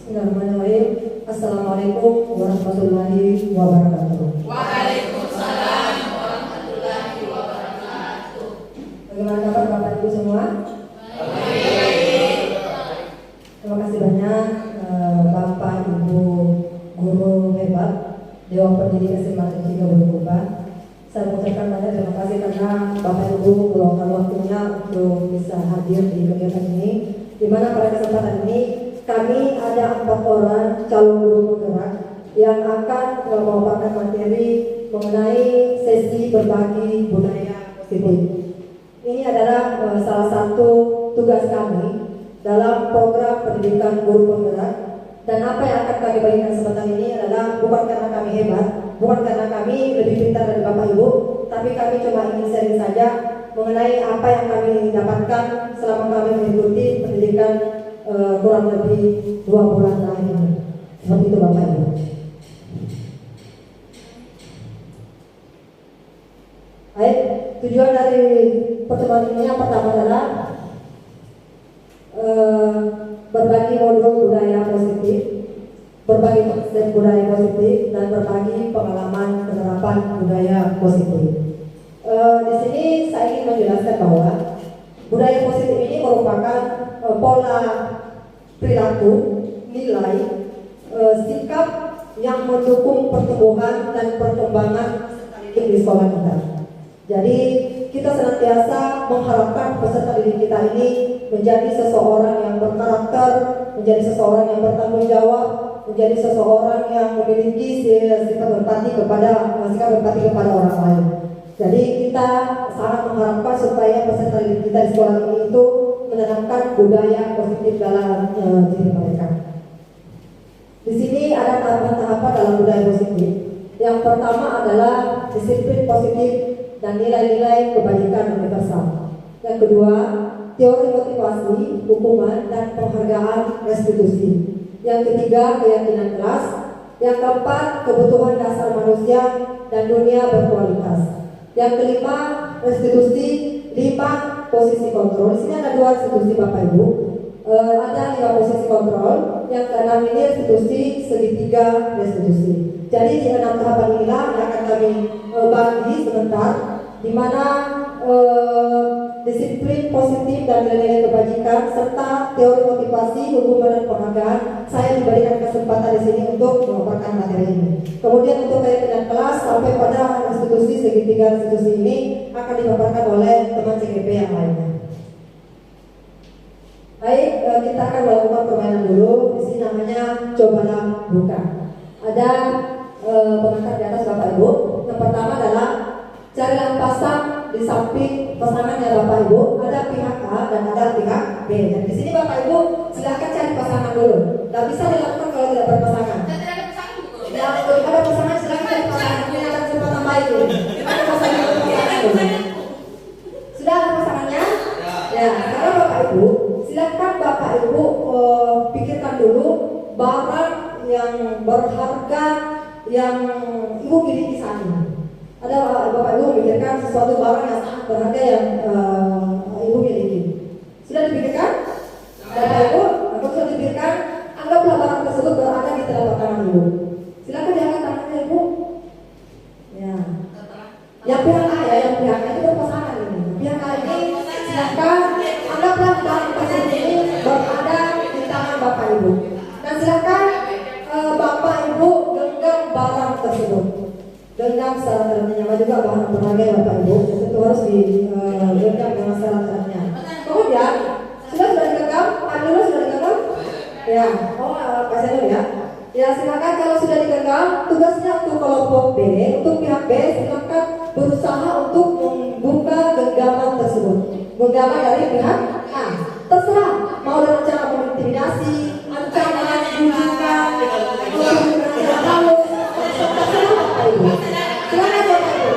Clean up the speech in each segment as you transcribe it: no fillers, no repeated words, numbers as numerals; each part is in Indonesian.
Bismillahirrahmanirrahim. Assalamualaikum warahmatullahi wabarakatuh. Waalaikumsalam warahmatullahi wabarakatuh. Bagaimana kabar Bapak Ibu semua? Baik. Terima kasih banyak Bapak Ibu guru hebat Dewan Pendidik SMA 3 Bulukumba. Saya mengucapkan banyak terima kasih karena Bapak Ibu meluangkan waktunya untuk bisa hadir di kegiatan ini. Di mana pada kesempatan ini kami ada 4 orang calon guru penggerak yang akan memaparkan materi mengenai sesi berbagi budaya positif. Ini adalah salah satu tugas kami dalam program pendidikan guru penggerak, dan apa yang akan kami bagikan kesempatan ini adalah bukan karena kami hebat, bukan karena kami lebih pintar dari Bapak Ibu, tapi kami cuma ingin sharing saja mengenai apa yang kami dapatkan selama kami mengikuti pendidikan kurang lebih 2 bulan terakhir ini. Seperti itu Bapak Ibu. Baik, tujuan dari pertemuan ini yang pertama adalah berbagi modul budaya positif, berbagi konsep budaya positif, dan berbagi pengalaman penerapan budaya positif. Di sini saya ingin menjelaskan bahwa budaya positif ini merupakan pola perilaku, nilai, sikap yang mendukung pertumbuhan dan perkembangan di sekolah kita. Jadi kita senantiasa mengharapkan peserta didik kita ini menjadi seseorang yang berkarakter, menjadi seseorang yang bertanggung jawab, menjadi seseorang yang memiliki sikap empati kepada orang lain. Jadi kita sangat mengharapkan supaya peserta didik kita di sekolah ini itu menanamkan budaya positif dalam diri mereka. Di sini ada tahapan-tahapan dalam budaya positif. Yang pertama adalah disiplin positif dan nilai-nilai kebajikan universal. Yang kedua, teori motivasi, hukuman, dan penghargaan restitusi. Yang ketiga, keyakinan kelas. Yang keempat, kebutuhan dasar manusia dan dunia berkualitas. Yang kelima, restitusi. 5, posisi kontrol. Di sini ada 2 restitusi Bapak Ibu. Ada 5 posisi kontrol. Yang keenam ini restitusi, segitiga restitusi. Jadi di 6 tahapan inilah yang akan kami bagi sebentar, di mana disiplin positif dan nilai-nilai kebajikan serta teori motivasi, hukuman dan penghargaan saya diberikan kesempatan di sini untuk memaparkan materi ini. Kemudian untuk keyakinan kelas sampai pada restitusi, segitiga restitusi ini akan dipaparkan oleh teman CGP yang lainnya. Baik, kita akan melakukan permainan dulu. Di sini namanya cobalah buka. Ada pengantar di atas Bapak Ibu. Yang pertama adalah carilah pasang di samping pasangannya Bapak Ibu. Ada pihak A dan ada pihak B. Dan di sini Bapak Ibu silakan cari pasangan dulu. Tidak bisa dilakukan kalau tidak berpasangan. Yang ada pasangan silakan cari pasangan. Ini akan kesempatan baik ini. Ada pasangan dulu. Sudah ada pasangannya? Ya. Sekarang Bapak Ibu silakan Bapak Ibu pikirkan dulu barang yang berharga yang Ibu miliki saat ini. Ada Bapak Ibu memikirkan sesuatu barang yang sangat berharga yang Ibu miliki. Sudah dipikirkan? Bapak Ibu, aku sudah dipikirkan. Anggaplah barang tersebut berada di telapak tangan Ibu. Silakan diangkat tangannya Ibu. Ya. Yang pihak A ya, yang pihak A itu berpasangan ini. Pihak A ini silakan anggaplah barang tersebut ini berada di tangan Bapak Ibu. Dan silakan Bapak Ibu genggam barang tersebut. Genggam secara ternyata juga bahan berharga ya Bapak Ibu. Itu harus digenggam dengan secara ternyata. Kemudian sudah digenggam, Adilo sudah digenggam? Ya, Pak Senur ya. Ya silakan kalau sudah digenggam, tugasnya untuk kelompok B, untuk pihak B silakan berusaha untuk membuka genggaman tersebut. Genggaman dari pihak A. Terserah mau dengan cara mengintimidasi, ancaman, bujukan, halus, terserah Bapak Ibu. Silakan Bapak Ibu.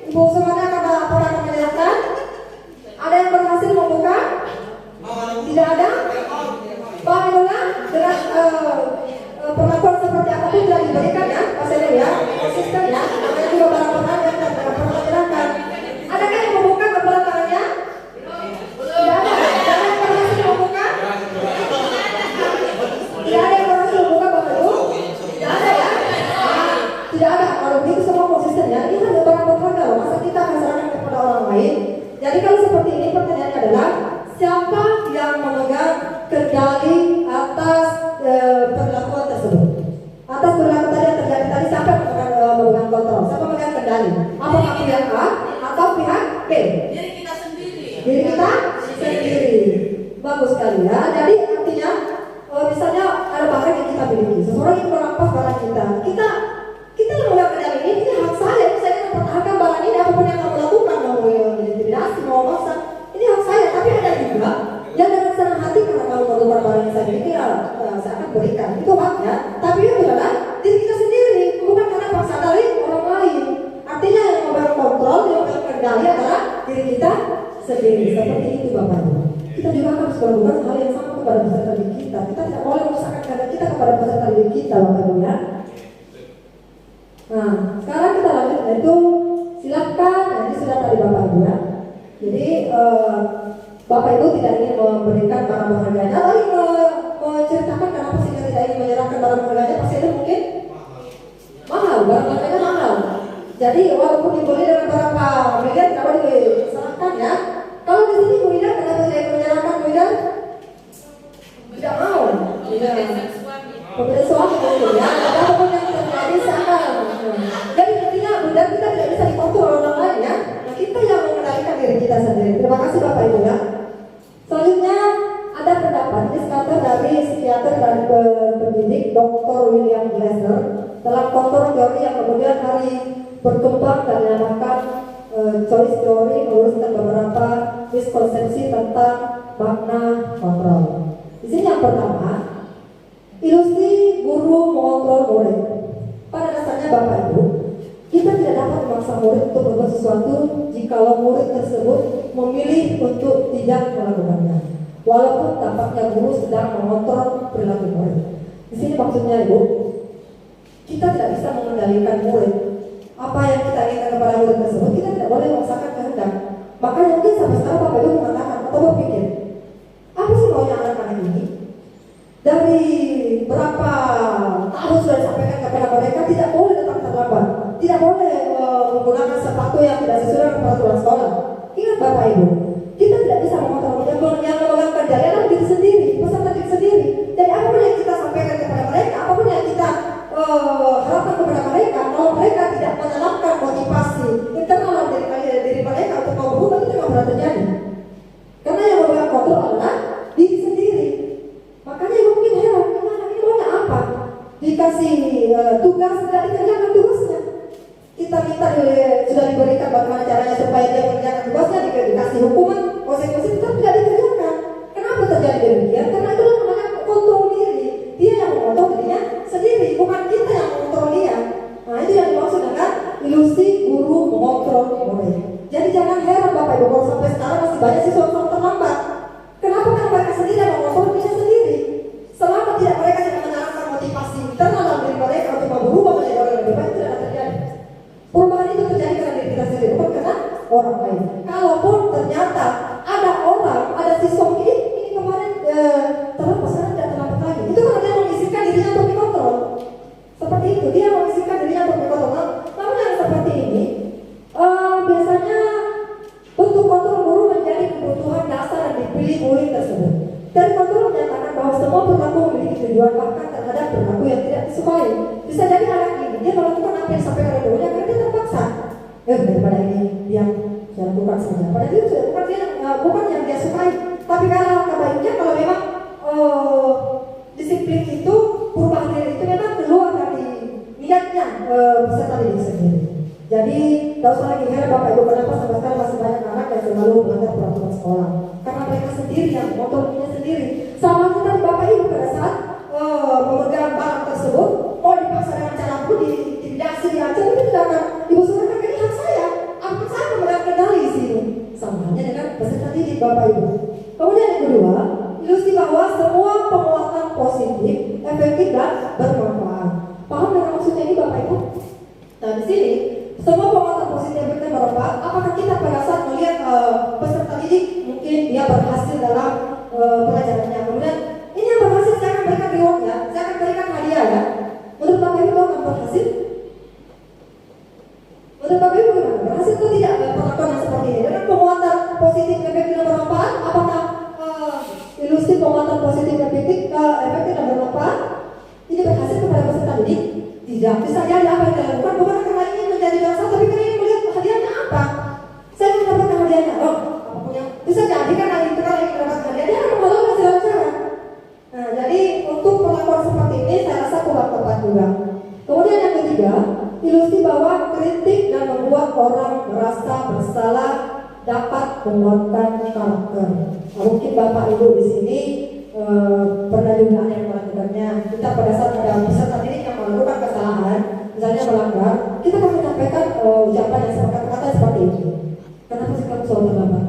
Ibu semuanya akan menjelaskan. Ada yang berhasil membuka? Tidak ada? dengan perlakuan seperti apapun tidak diberikan ya, Mas Edo ya, konsisten ya, namanya juga barang berharga dan pernah menyenangkan. Adakah yang membuka kebelah tangannya? Tidak ada. Tidak ada yang berhasil membuka? Tidak ada yang berhasil membuka Bapak Ibu? Tidak ada ya? Tidak ada. Kalau begitu semua konsisten ya. Ini kan barang berharga loh. Masa kita akan serahkan kepada orang lain? Jadi kalau seperti ini pertanyaannya adalah siapa yang memegang kendali atas perlakuan tersebut? Atas perlakuan tadi yang terjadi tadi siapa yang memegang kontrol? Siapa memegang kendali? Apakah pihak A atau pihak B? Diri kita sendiri. Diri kita sendiri. Bagus sekali ya. Jadi artinya misalnya ada barang yang kita miliki, seseorang yang merampas barang kita yang memegang kendali ini hak saya. Saya mempertahankan barang ini apapun yang kamu lakukan, mau intimidasi, mau maksa, ini hak saya. Tapi ada juga yang dengan senang hati karena kamu menemukan barang yang saya miliki, saya akan berikan. Itu haknya. Tapi itu adalah diri kita sendiri, bukan karena paksa dari orang lain. Artinya yang memegang kontrol, yang memegang kendali adalah diri kita sendiri. Seperti itu Bapak Ibu. Kita juga harus melakukan hal yang sama kepada peserta didik kita. Kita tidak boleh memaksakan kehendak kita kepada peserta didik kita, Bapak Ibu ya. Nah, sekarang kita lanjut, yaitu silakan. Nah, ini sudah tadi Bapak Ibu ya. Jadi Bapak Ibu tidak ingin memberikan barang berharganya, lalu menceritakan kenapa sehingga tidak ingin menyerahkan barang berharganya. Pasti itu mungkin mahal, barang berharganya mahal. Jadi walaupun dibeli dengan berapa miliar, kenapa diserahkan ya? Kalau di sini Bu Ida, kenapa tidak ingin menyerahkan Bu Ida? Tidak mau. Pemberian suami itu ya. Apapun yang terjadi sana. Jadi intinya Bu Ida, kita tidak bisa dikontrol orang lain ya. Nah, kita yang mengendalikan diri kita sendiri. Terima kasih Bapak Ibu ya. Selanjutnya ada pendapat diskater dari psikiater dan pendidik Dr. William Glasser dalam kontrol teori yang kemudian hari berkembang dan dinamakan choice theory, meluruskan beberapa miskonsepsi tentang makna kontrol. Di sini yang pertama, ilusi guru mengontrol murid. Pada dasarnya Bapak Ibu, kita tidak dapat memaksa murid untuk berbuat sesuatu jikalau murid tersebut memilih untuk tidak melakukannya. Walaupun tampaknya guru sedang mengontrol perilaku murid. Di sini maksudnya Ibu, kita tidak bisa mengendalikan murid. Apa yang kita inginkan kepada murid tersebut, kita tidak boleh memaksakan kehendak. Makanya mungkin sampai sekarang Bapak Ibu mengatakan atau berpikir, apa sih maunya anak-anak ini? Dari berapa tahun sudah disampaikan kepada mereka tidak boleh datang terlambat, tidak boleh menggunakan sepatu yang tidak sesuai dengan peraturan sekolah. Ingat Bapak Ibu, kita tidak bisa mengontrol yang memegang kendali adalah diri sendiri, peserta diri sendiri. Jadi apapun yang kita sampaikan kepada mereka, apapun yang kita harapkan kepada mereka, kalau mereka tidak menanamkan motivasi internal diri mereka untuk mau berubah, itu tidak pernah terjadi. Karena yang memegang kontrol adalah diri sendiri. Makanya ibu mungkin heran, anak ini maunya apa? Dikasih tugas, tidak dikerjakan tugasnya. Kita minta sudah diberikan bagaimana caranya supaya dia mengerjakan tugasnya, dikasih hukuman, konsekuensi, tetap tidak dikerjakan. Kenapa terjadi demikian? Karena itu namanya kontrol diri. Dia yang mengontrol dirinya sendiri, bukan kita yang mengontrol dia. Nah, itu yang dimaksud dengan ilusi guru mengontrol murid. Jadi jangan heran Bapak Ibu kalau sampai sekarang masih banyak siswa terlambat. Kenapa? Karena mereka sendiri yang mengontrol dirinya sendiri. Selama tidak mereka tidak menanamkan motivasi internal dalam diri mereka untuk berubah menjadi orang yang lebih baik, itu tidak terjadi. Perubahan itu terjadi karena diri kita sendiri, bukan karena orang lain. Kalaupun ternyata ada orang, ada siswa ini kemarin terlambat, sekarang tidak terlambat lagi. Itu karena dia mengizinkan dirinya untuk dikontrol. Seperti itu, dia mengizinkan dirinya untuk dikontrol. Namun yang seperti ini, biasanya bentuk kontrol guru menjadi kebutuhan dasar yang dipilih murid tersebut. Dan kontrol menyatakan bahwa semua perilaku memiliki tujuan, bahkan terhadap perilaku yang tidak disukai. Bisa jadi anak ini dia melakukan apa yang disampaikan oleh gurunya karena dia terpaksa. Daripada ini dia lakukan saja. Padahal itu bukan yang dia sukai. Tapi kalau kebaiknya kalau memang disiplin itu, perubahan diri itu memang keluar dari niatnya peserta didik sendiri. Jadi tidak usah lagi heran Bapak Ibu kenapa sampai sekarang masih banyak anak yang selalu melanggar peraturan sekolah. Karena mereka sendiri yang mengontrolnya sendiri. Sama kita di Bapak Ibu pada saat memegang barang tersebut, dipaksa dengan cara pun diintimidasi, diancam, itu tidak akan Ibu sampaikan, ini hak saya. Apa saya memegang kendali di sini? Sama halnya dengan peserta didik Bapak Ibu. Kemudian yang kedua, kritik dan bermanfaat. Paham dengan maksudnya ini Bapak Ibu? Nah di sini semua penguatan positif itu bermanfaat. Apakah kita pada saat melihat peserta didik mungkin dia berhasil dalam pelajarannya, kemudian ini yang berhasil saya akan berikan reward ya, saya akan berikan hadiah ya. Menurut Bapak Ibu akan berhasil? Menurut Bapak Ibu bagaimana? Berhasil atau tidak perlakuan yang seperti ini? Dengan penguatan positif efektif dan bermanfaat, apakah ilusi penguatan positif efektif dan bermanfaat ini berhasil kepada peserta didik? Tidak. Bisa jadi apa yang dilakukan bukan karena ingin menjadi juara satu, tapi karena ingin melihat hadiahnya apa. Saya ingin mendapatkan hadiahnya, apapun yang bisa jadi kan hari itu kalau ingin mendapatkan hadiah dia akan melakukan segala cara. Nah, jadi untuk perlakuan seperti ini saya rasa kurang tepat juga. Kemudian yang ketiga, ilusi bahwa kritik dan membuat orang merasa bersalah dapat menguatkan karakter. Nah, mungkin Bapak Ibu di sini pernah juga yang melakukannya. Kita pada saat ada peserta didik yang melakukan kesalahan, misalnya melanggar, kita akan menyampaikan ucapan yang kata-kata seperti itu. Kenapa sih kamu selalu terlambat?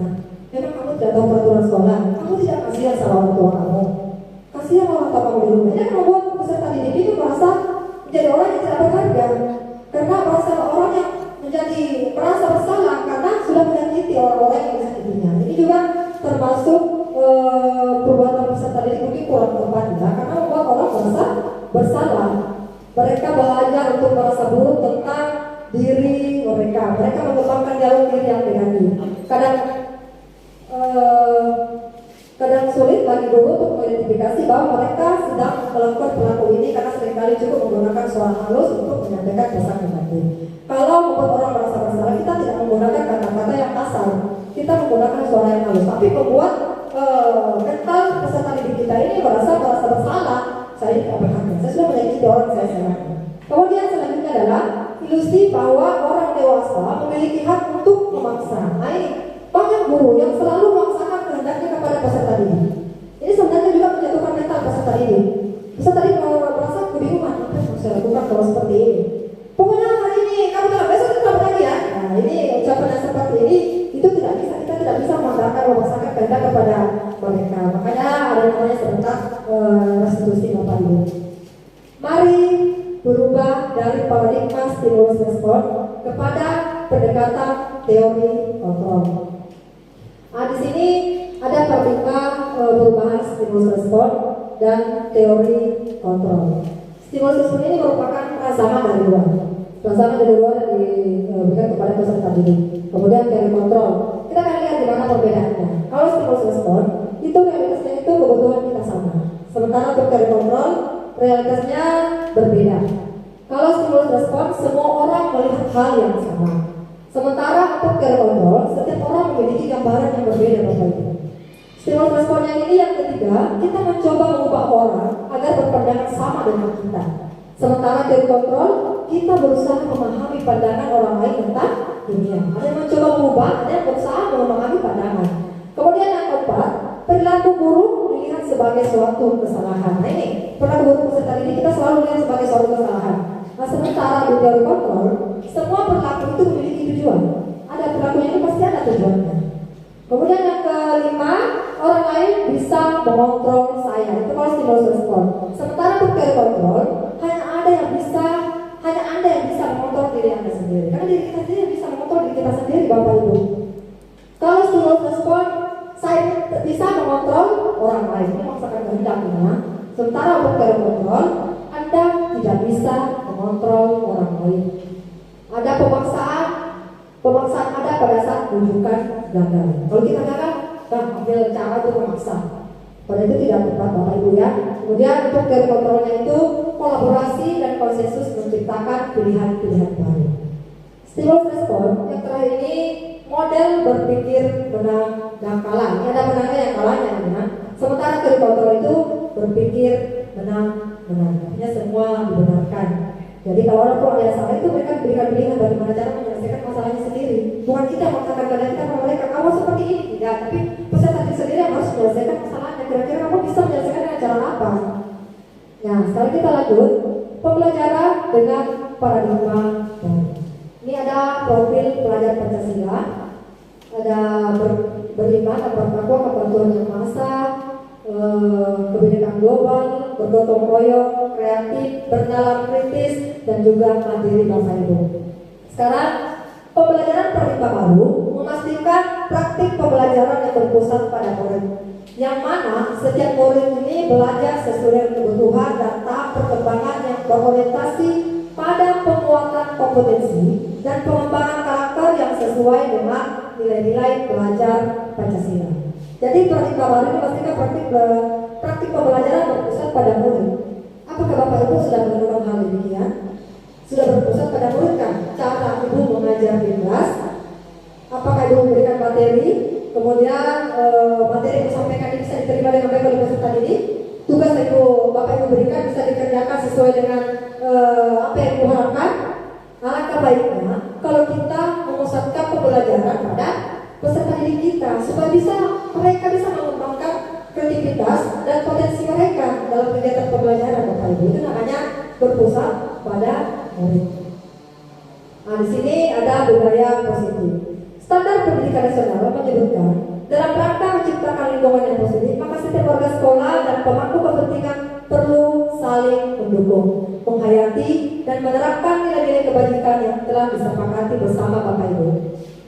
Memang kamu tidak tahu peraturan sekolah. Kamu tidak kasihan sama orang tua kamu. Kasihan orang tua kamu di rumah. Ini akan membuat peserta didik itu merasa menjadi orang yang tidak berharga. Karena merasa orang yang menjadi merasa bersalah karena sudah menyakiti orang-orang yang disakitinya. Ini juga termasuk perbuatan peserta didik mungkin kurang tepat ya, karena membuat orang merasa bersalah. Mereka belajar untuk merasa buruk tentang diri mereka. Mereka mengembangkan dialog diri yang negatif. Kadang sulit bagi guru untuk mengidentifikasi bahwa mereka sedang melakukan perilaku ini karena seringkali cukup menggunakan suara halus untuk menyampaikan pesan negatif. Kalau membuat orang merasa bersalah, kita tidak menggunakan kata-kata yang kasar. Kita menggunakan suara yang halus, tapi membuat mental peserta didik kita ini merasa bersalah. Saya tidak berharga, saya sudah menyakiti orang saya sayang. Kemudian selanjutnya adalah ilusi bahwa orang dewasa memiliki hak untuk memaksa. Nah ini banyak guru yang selalu memaksakan kehendaknya kepada peserta didik. Ini sebenarnya juga menjatuhkan mental peserta didik. Peserta didik merasa kebingungan, apa yang harus saya lakukan kalau seperti ini? Pokoknya hari ini kamu telah, besok kita lagi ya. Nah ini ucapan yang seperti ini itu tidak bisa, kita tidak bisa memaksakan kehendak kepada mereka. Makanya ada namanya serentak restitusi Bapak Ibu. Mari berubah dari paradigma stimulus respon kepada pendekatan teori kontrol. Nah di sini ada paradigma perubahan stimulus respon dan teori kontrol. Stimulus respon ini merupakan rangsangan dari luar. Rangsangan dari luar yang diberikan kepada peserta didik. Kemudian teori kontrol. Kita akan lihat di mana perbedaannya. Kalau stimulus respon itu realitasnya itu kebutuhan kita sama. Sementara untuk teori kontrol realitasnya berbeda. Kalau stimulus respon semua orang melihat hal yang sama. Sementara untuk teori kontrol setiap orang memiliki gambaran yang berbeda Bapak Ibu. Stimulus respon yang ini yang ketiga, kita mencoba mengubah orang agar berpandangan sama dengan kita. Sementara teori kontrol kita berusaha memahami pandangan orang lain tentang dunia. Ada yang mencoba mengubah, ada yang berusaha memahami pandangan. Kemudian yang keempat, perilaku buruk dilihat sebagai suatu kesalahan. Nah ini perilaku buruk peserta didik kita selalu dilihat sebagai suatu kesalahan. Nah sementara di teori kontrol semua perilaku itu memiliki tujuan. Ada perilakunya ini pasti ada tujuannya. Kemudian yang kelima, orang lain bisa mengontrol saya. Itu kalau stimulus respon. Sementara untuk teori kontrol hanya Anda yang bisa mengontrol diri Anda sendiri. Karena diri kita sendiri yang bisa mengontrol diri kita sendiri Bapak Ibu. Kalau stimulus respon saya bisa mengontrol orang lain, memaksakan kehendaknya. Sementara untuk teori kontrol Anda tidak bisa mengontrol orang lain. Ada pemaksaan ada pada saat rujukan gagal. Kalau kita gagal, kita ambil cara untuk memaksa. Pada itu tidak tepat Bapak Ibu ya. Kemudian untuk teori kontrolnya itu kolaborasi dan konsensus menciptakan pilihan-pilihan baru. Stimulus respon yang terakhir ini model berpikir menang dan kalah. Ini ada menangnya yang kalahnya ya. Sementara teori kontrol itu berpikir menang. Artinya semua dibenarkan. Jadi kalau orang tua ada salah itu mereka diberikan pilihan bagaimana cara menyelesaikan masalahnya sendiri. Bukan kita mengatakan kepada kita kepada mereka kamu seperti ini tidak, tapi peserta didik sendiri yang harus menyelesaikan masalahnya. Kira-kira kamu bisa menyelesaikan dengan cara apa? Nah, sekarang kita lanjut pembelajaran dengan paradigma baru. Ini ada profil pelajar Pancasila, ada beriman, bertakwa kepada Tuhan Yang Maha Esa, kebijakan global, bergotong royong, kreatif, bernalar kritis, dan juga mandiri Bapak Ibu. Sekarang pembelajaran Perlimba baru memastikan praktik pembelajaran yang berpusat pada murid, yang mana setiap murid ini belajar sesuai dengan kebutuhan dan tahap perkembangan yang berorientasi pada penguatan kompetensi dan pengembangan karakter yang sesuai dengan nilai-nilai belajar Pancasila. Jadi Perlimba baru ini memastikan praktik pembelajaran berpusat pada murid. Apakah Bapak Ibu sudah melakukan hal demikian? Sudah berpusat pada murid kan? Cara Ibu mengajar di kelas. Apakah Ibu memberikan materi? Kemudian materi yang disampaikan ini bisa diterima dengan baik oleh peserta didik. Tugas Bapak Ibu berikan bisa dikerjakan sesuai dengan apa yang Ibu harapkan. Alangkah baiknya kalau kita memusatkan pembelajaran pada peserta didik kita supaya mereka bisa mengembangkan kreativitas dan potensi mereka dalam kegiatan pembelajaran Bapak Ibu. Itu namanya berpusat pada murid. Nah, di sini ada budaya positif. Standar pendidikan nasional menyebutkan dalam rangka menciptakan lingkungan yang positif, maka setiap warga sekolah dan pemangku kepentingan perlu saling mendukung, menghayati dan menerapkan nilai-nilai kebajikan yang telah disepakati bersama Bapak Ibu.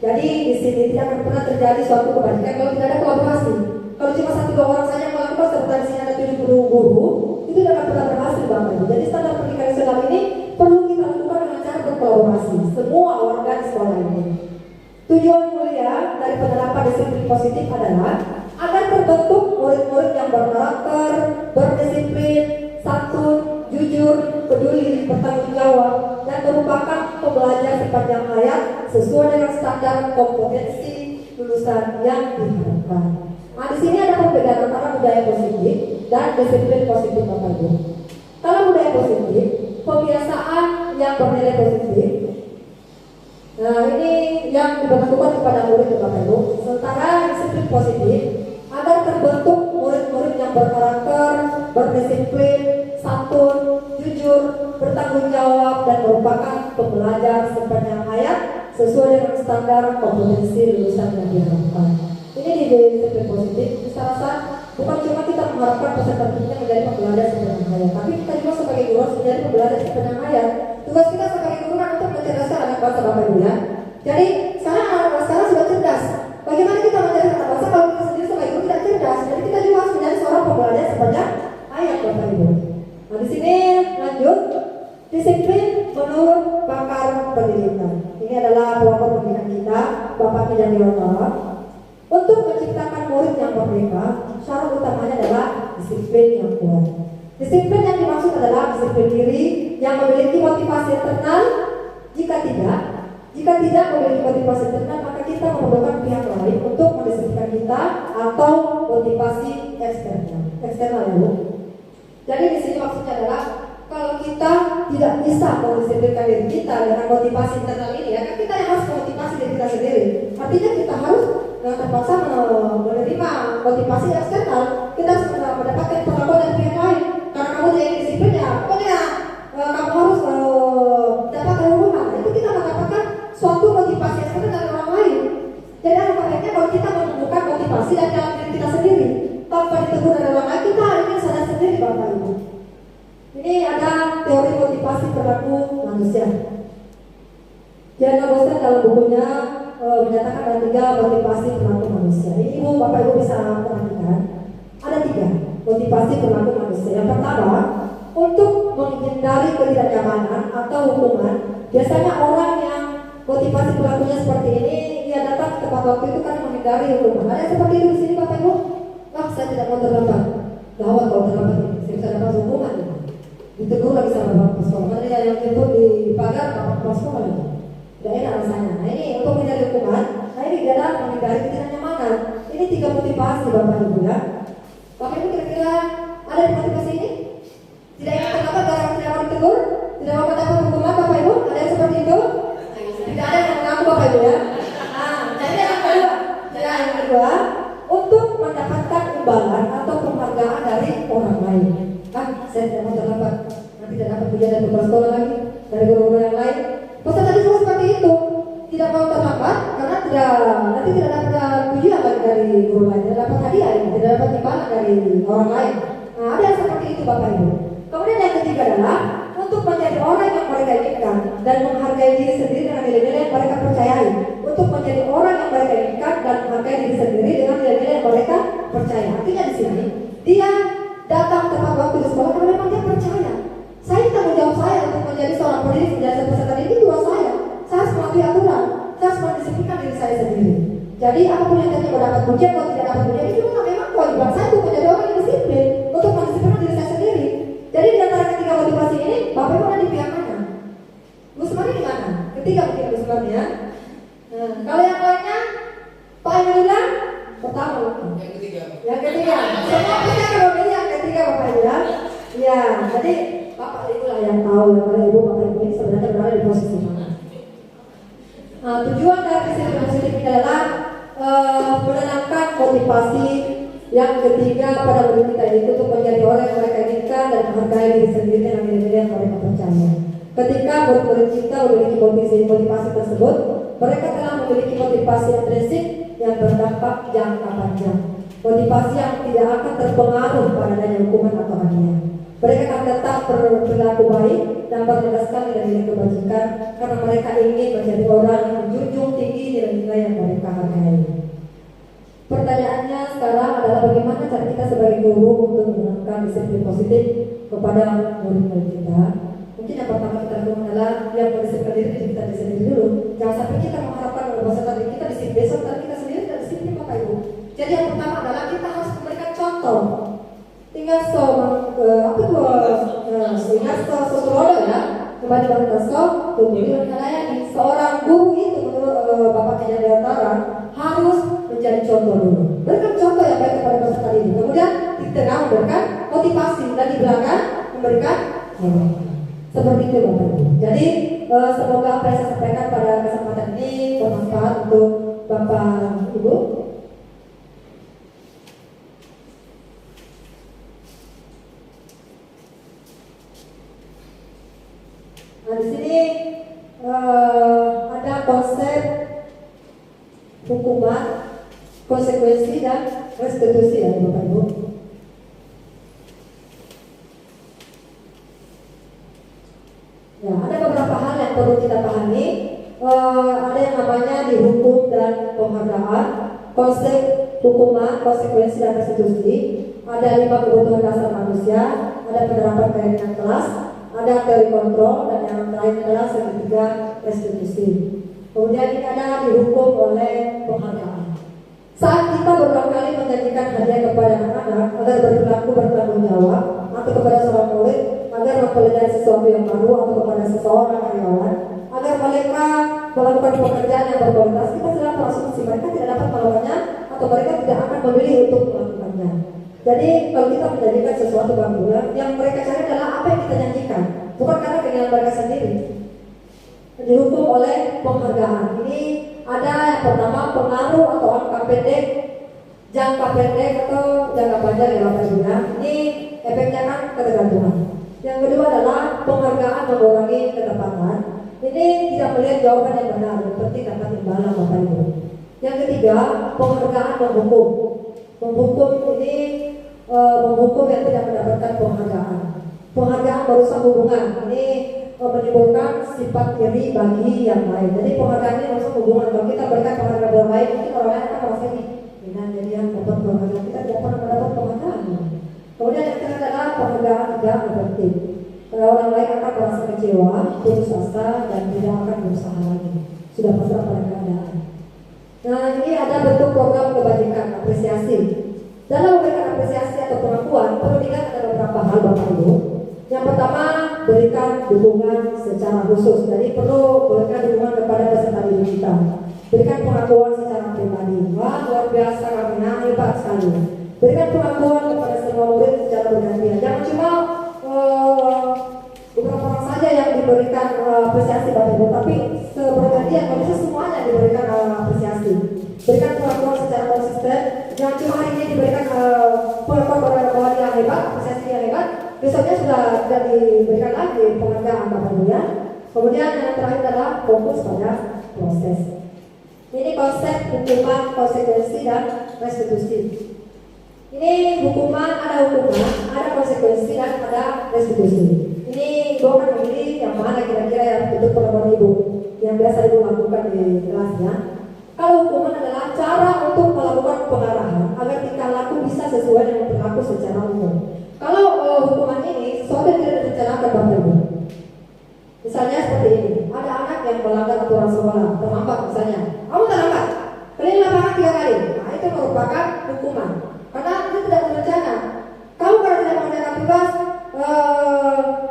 Jadi di sini tidak akan pernah terjadi suatu kebajikan kalau tidak ada kolaborasi. Kalau cuma 1-2 orang saja melakukan serta di sini ada 70 guru, itu tidak akan pernah berhasil Bapak Ibu. Jadi standar pendidikan nasional ini perlu kita lakukan dengan cara berkolaborasi semua warga di sekolah ini. Tujuan mulia dari penerapan disiplin positif adalah agar terbentuk murid-murid yang berkarakter, berdisiplin, santun, jujur, peduli, bertanggung jawab, dan merupakan pembelajar sepanjang hayat sesuai dengan standar kompetensi lulusan yang diharapkan. Nah, di sini ada perbedaan antara budaya positif dan disiplin positif Bapak Ibu. Kalau budaya positif, kebiasaan yang bernilai positif. Nah, ini yang diberlakukan kepada murid Bapak Ibu. Sementara disiplin positif agar terbentuk murid-murid yang berkarakter, berdisiplin, santun, jujur, bertanggung jawab, dan merupakan pembelajar sepanjang hayat sesuai dengan standar kompetensi lulusan yang diharapkan. Ini di disiplin positif. Saya rasa bukan cuma kita mengharapkan peserta didiknya menjadi pembelajar sepanjang hayat, tapi kita juga sebagai guru harus menjadi pembelajar sepanjang hayat. Tugas kita sebagai guru kan untuk mencerdaskan anak bangsa Bapak Ibu ya. Jadi sekarang anak-anak sekarang sudah cerdas. Bagaimana kita menjadi anak bangsa kalau kita sendiri sebagai guru tidak cerdas? Jadi kita juga harus menjadi seorang pembelajar sepanjang hayat Bapak Ibu. Nah, di sini lanjut disiplin menurut pakar pendidikan. Ini adalah kelompok pendidikan kita, Bapak Kijang Dewata. Untuk menciptakan murid yang merdeka, syarat utamanya adalah disiplin yang kuat. Disiplin yang dimaksud adalah disiplin diri yang memiliki motivasi internal. Jika tidak memiliki motivasi internal, maka kita memerlukan pihak lain untuk mendisiplinkan kita atau motivasi eksternal ya Bu. Jadi di sini maksudnya adalah kalau kita tidak bisa mendisiplinkan diri kita dengan motivasi internal ini, ya kan kita yang harus memotivasi diri kita sendiri. Artinya kita harus terpaksa menerima motivasi eksternal. Kita harus mendapatkan pengakuan dari pihak lain. Karena kamu tidak disiplin ya, pokoknya kamu harus dapatkan hukuman. Itu kita mendapatkan suatu motivasi eksternal dari orang lain. Jadi alangkah baiknya kalau kita menemukan motivasi dari dalam diri kita sendiri, tanpa ditegur dari orang lain, kita ingin sadar sendiri Bapak Ibu. Ini ada teori motivasi perilaku manusia. Diana Boston dalam bukunya menyatakan ada 3 motivasi perilaku manusia. Ini Ibu Bapak Ibu bisa perhatikan. Ada 3 motivasi perilaku manusia. Yang pertama, untuk menghindari ketidaknyamanan atau hukuman. Biasanya orang yang motivasi perilakunya seperti ini, dia datang ke tempat waktu itu kan menghindari hukuman. Ada yang seperti itu di sini Bapak Ibu? Saya tidak mau terlambat. Gawat kalau terlambat ini, saya bisa dapat hukuman. Ditegur lagi sama bapak sekolah. Ada yang jemput di pagar bapak sekolah lagi. Tidak enak rasanya. Nah ini untuk menghindari hukuman. Nah ini adalah menghindari ketidaknyamanan. Ini 3 motivasi Bapak Ibu ya. Bapak Ibu kira-kira ada di motivasi ini? Tidak ingin terlambat karena tidak mau ditegur, tidak mau mendapat hukuman Bapak Ibu? Ada yang seperti itu? Tidak ada yang mengaku Bapak Ibu ya. Nah, jadi yang kedua, yang kedua untuk mendapatkan imbalan atau penghargaan dari orang lain. Saya tidak mau terlambat, nanti tidak dapat pujian dari kepala sekolah lagi, dari guru-guru yang lain. Pesan tadi juga seperti itu, tidak mau terlambat karena nanti tidak dapat pujian lagi dari guru lain, tidak dapat hadiah, tidak dapat imbalan dari orang lain. Nah, ada yang seperti itu Bapak Ibu. Kemudian yang ketiga adalah untuk menjadi orang yang mereka inginkan dan menghargai diri sendiri dengan nilai-nilai yang mereka percayai. Untuk menjadi orang yang mereka inginkan dan menghargai diri sendiri dengan nilai-nilai yang mereka percaya. Artinya di sini dia datang tepat waktu di sekolah karena memang dia percaya. Saya tanggung jawab saya untuk menjadi seorang pendidik, menjadi seorang peserta didik itu tugas saya. Saya harus mematuhi aturan. Saya harus mendisiplinkan diri saya sendiri. Jadi apapun yang tadinya mau dapat pujian atau tidak dapat pujian itu memang kewajiban saya untuk menjadi orang yang disiplin, untuk mendisiplinkan diri saya sendiri. Jadi di antara ketiga motivasi ini, Bapak Ibu ada di pihak mana? Gus Mari di mana? Ketiga mungkin Gus Mari ya. Nah, kalau yang lainnya, Pak Emil bilang pertama. Yang ketiga. Yang ketiga. Semua punya kalau ini yang ketiga Bapak Ibu ya. Ya, jadi Bapak Ibu lah yang tahu ya kalau Ibu Bapak Ibu ini sebenarnya berada di posisi mana. Nah, tujuan dari disiplin positif ini adalah menanamkan motivasi yang ketiga pada murid kita itu untuk menjadi orang yang mereka inginkan dan menghargai diri sendiri dengan nilai-nilai yang mereka percaya. Ketika murid-murid kita memiliki motivasi tersebut, mereka telah memiliki motivasi intrinsik yang berdampak jangka panjang. Motivasi yang tidak akan terpengaruh pada adanya hukuman atau hadiah. Mereka akan tetap berperilaku baik dan menegaskan nilai-nilai kebajikan karena mereka ingin menjadi orang yang menjunjung tinggi nilai-nilai yang mereka hargai. Pertanyaannya sekarang adalah bagaimana cara kita sebagai guru untuk menanamkan disiplin positif kepada murid-murid kita. Mungkin yang pertama kita lakukan adalah yang mendisiplinkan diri kita sendiri dulu. Jangan sampai kita mengharapkan dari peserta didik kita disiplin, besok kita sendiri tidak disiplin Bapak Ibu. Jadi yang pertama adalah kita harus memberikan contoh. Tinggal sosolodo ya, kembali pada kemudian melayani seorang guru itu menurut Bapak Kejadian Diantara harus menjadi contoh dulu. Berikan contoh yang baik kepada peserta didik. Kemudian di tengah memberikan motivasi dan di belakang memberikan seperti itu Bapak Ibu. Jadi semoga apa yang saya sampaikan pada kesempatan ini bermanfaat untuk Bapak Ibu. Nah di sini ada konsep hukuman, konsekuensi dan restitusi ya Bapak Ibu. Ya, ada beberapa hal yang perlu kita pahami. Ada yang namanya dihukum dan penghargaan, konsep hukuman, konsekuensi dan restitusi. Ada 5 kebutuhan dasar manusia, ada penerapan keyakinan kelas, ada teori kontrol, dan yang terakhir adalah segitiga restitusi. Kemudian ini ada dihukum oleh penghargaan. Saat kita berulang kali menjanjikan hadiah kepada anak-anak agar berperilaku bertanggung jawab, atau kepada seorang murid agar mempelajari sesuatu yang baru, atau kepada seseorang karyawan agar mereka melakukan pekerjaan yang berkualitas, kita sudah berasumsi mereka tidak dapat melakukannya atau mereka tidak akan memilih untuk melakukannya. Jadi kalau kita menjanjikan sesuatu baru, yang mereka cari adalah apa yang kita janjikan, bukan karena keinginan mereka sendiri. Dihukum oleh penghargaan. Ini ada yang pertama pengaruh atau angka pendek, jangka pendek atau jangka panjang ya Bapak Ibu. Ini efeknya kan ketergantungan. Yang kedua adalah penghargaan mengurangi ketepatan. Ini tidak melihat jawaban yang benar, yang penting dapat imbalan Bapak Ibu. Yang ketiga penghargaan menghukum. Menghukum ini menghukum yang tidak mendapatkan penghargaan. Penghargaan merusak hubungan. Ini menimbulkan sifat iri bagi yang lain. Jadi penghargaan ini merusak hubungan. Kalau kita berikan penghargaan orang lain, mungkin orang lain akan merasa ini jadi yang dapat penghargaan, kita tidak pernah mendapat penghargaan. Kemudian yang terakhir adalah penghargaan tidak efektif. Orang lain akan merasa kecewa, putus asa, dan tidak akan berusaha lagi. Sudah pasrah pada keadaan. Nah ini ada bentuk program kebajikan, apresiasi. Dalam memberikan apresiasi atau pengakuan, perlu diingat ada beberapa hal Bapak Ibu. Yang pertama, berikan dukungan secara khusus. Jadi perlu berikan dukungan kepada peserta didik kita. Berikan pengakuan secara pribadi. Wah luar biasa kami, hebat sekali. Berikan pengakuan kepada semua murid secara bergantian. Jangan cuma beberapa orang saja yang diberikan apresiasi Bapak Ibu, tapi bergantian. Kalau bisa semuanya diberikan apresiasi. Berikan pengakuan secara konsisten. Jangan cuma hari ini diberikan pengakuan bahwa dia hebat, apresiasi dia hebat, besoknya sudah tidak diberikan lagi penghargaan Bapak Ibu ya. Kemudian yang terakhir adalah fokus pada proses. Ini konsep hukuman, konsekuensi dan restitusi. Ini ada hukuman, ada konsekuensi dan ada restitusi. Ini Ibu akan memilih yang mana kira-kira yang bentuk perlakuan Ibu yang biasa Ibu lakukan di kelasnya. Kalau hukuman adalah cara untuk melakukan pengarahan agar tingkah laku bisa sesuai dengan berlaku secara umum. Kalau hukuman ini sesuatu yang tidak direncanakan Bapak Ibu. Misalnya seperti ini, ada anak yang melanggar aturan sekolah, terlambat misalnya. Kamu terlambat, keliling lapangan 3 kali. Nah, itu merupakan hukuman. Karena itu tidak terencana. Kamu kalau tidak mengerjakan tugas,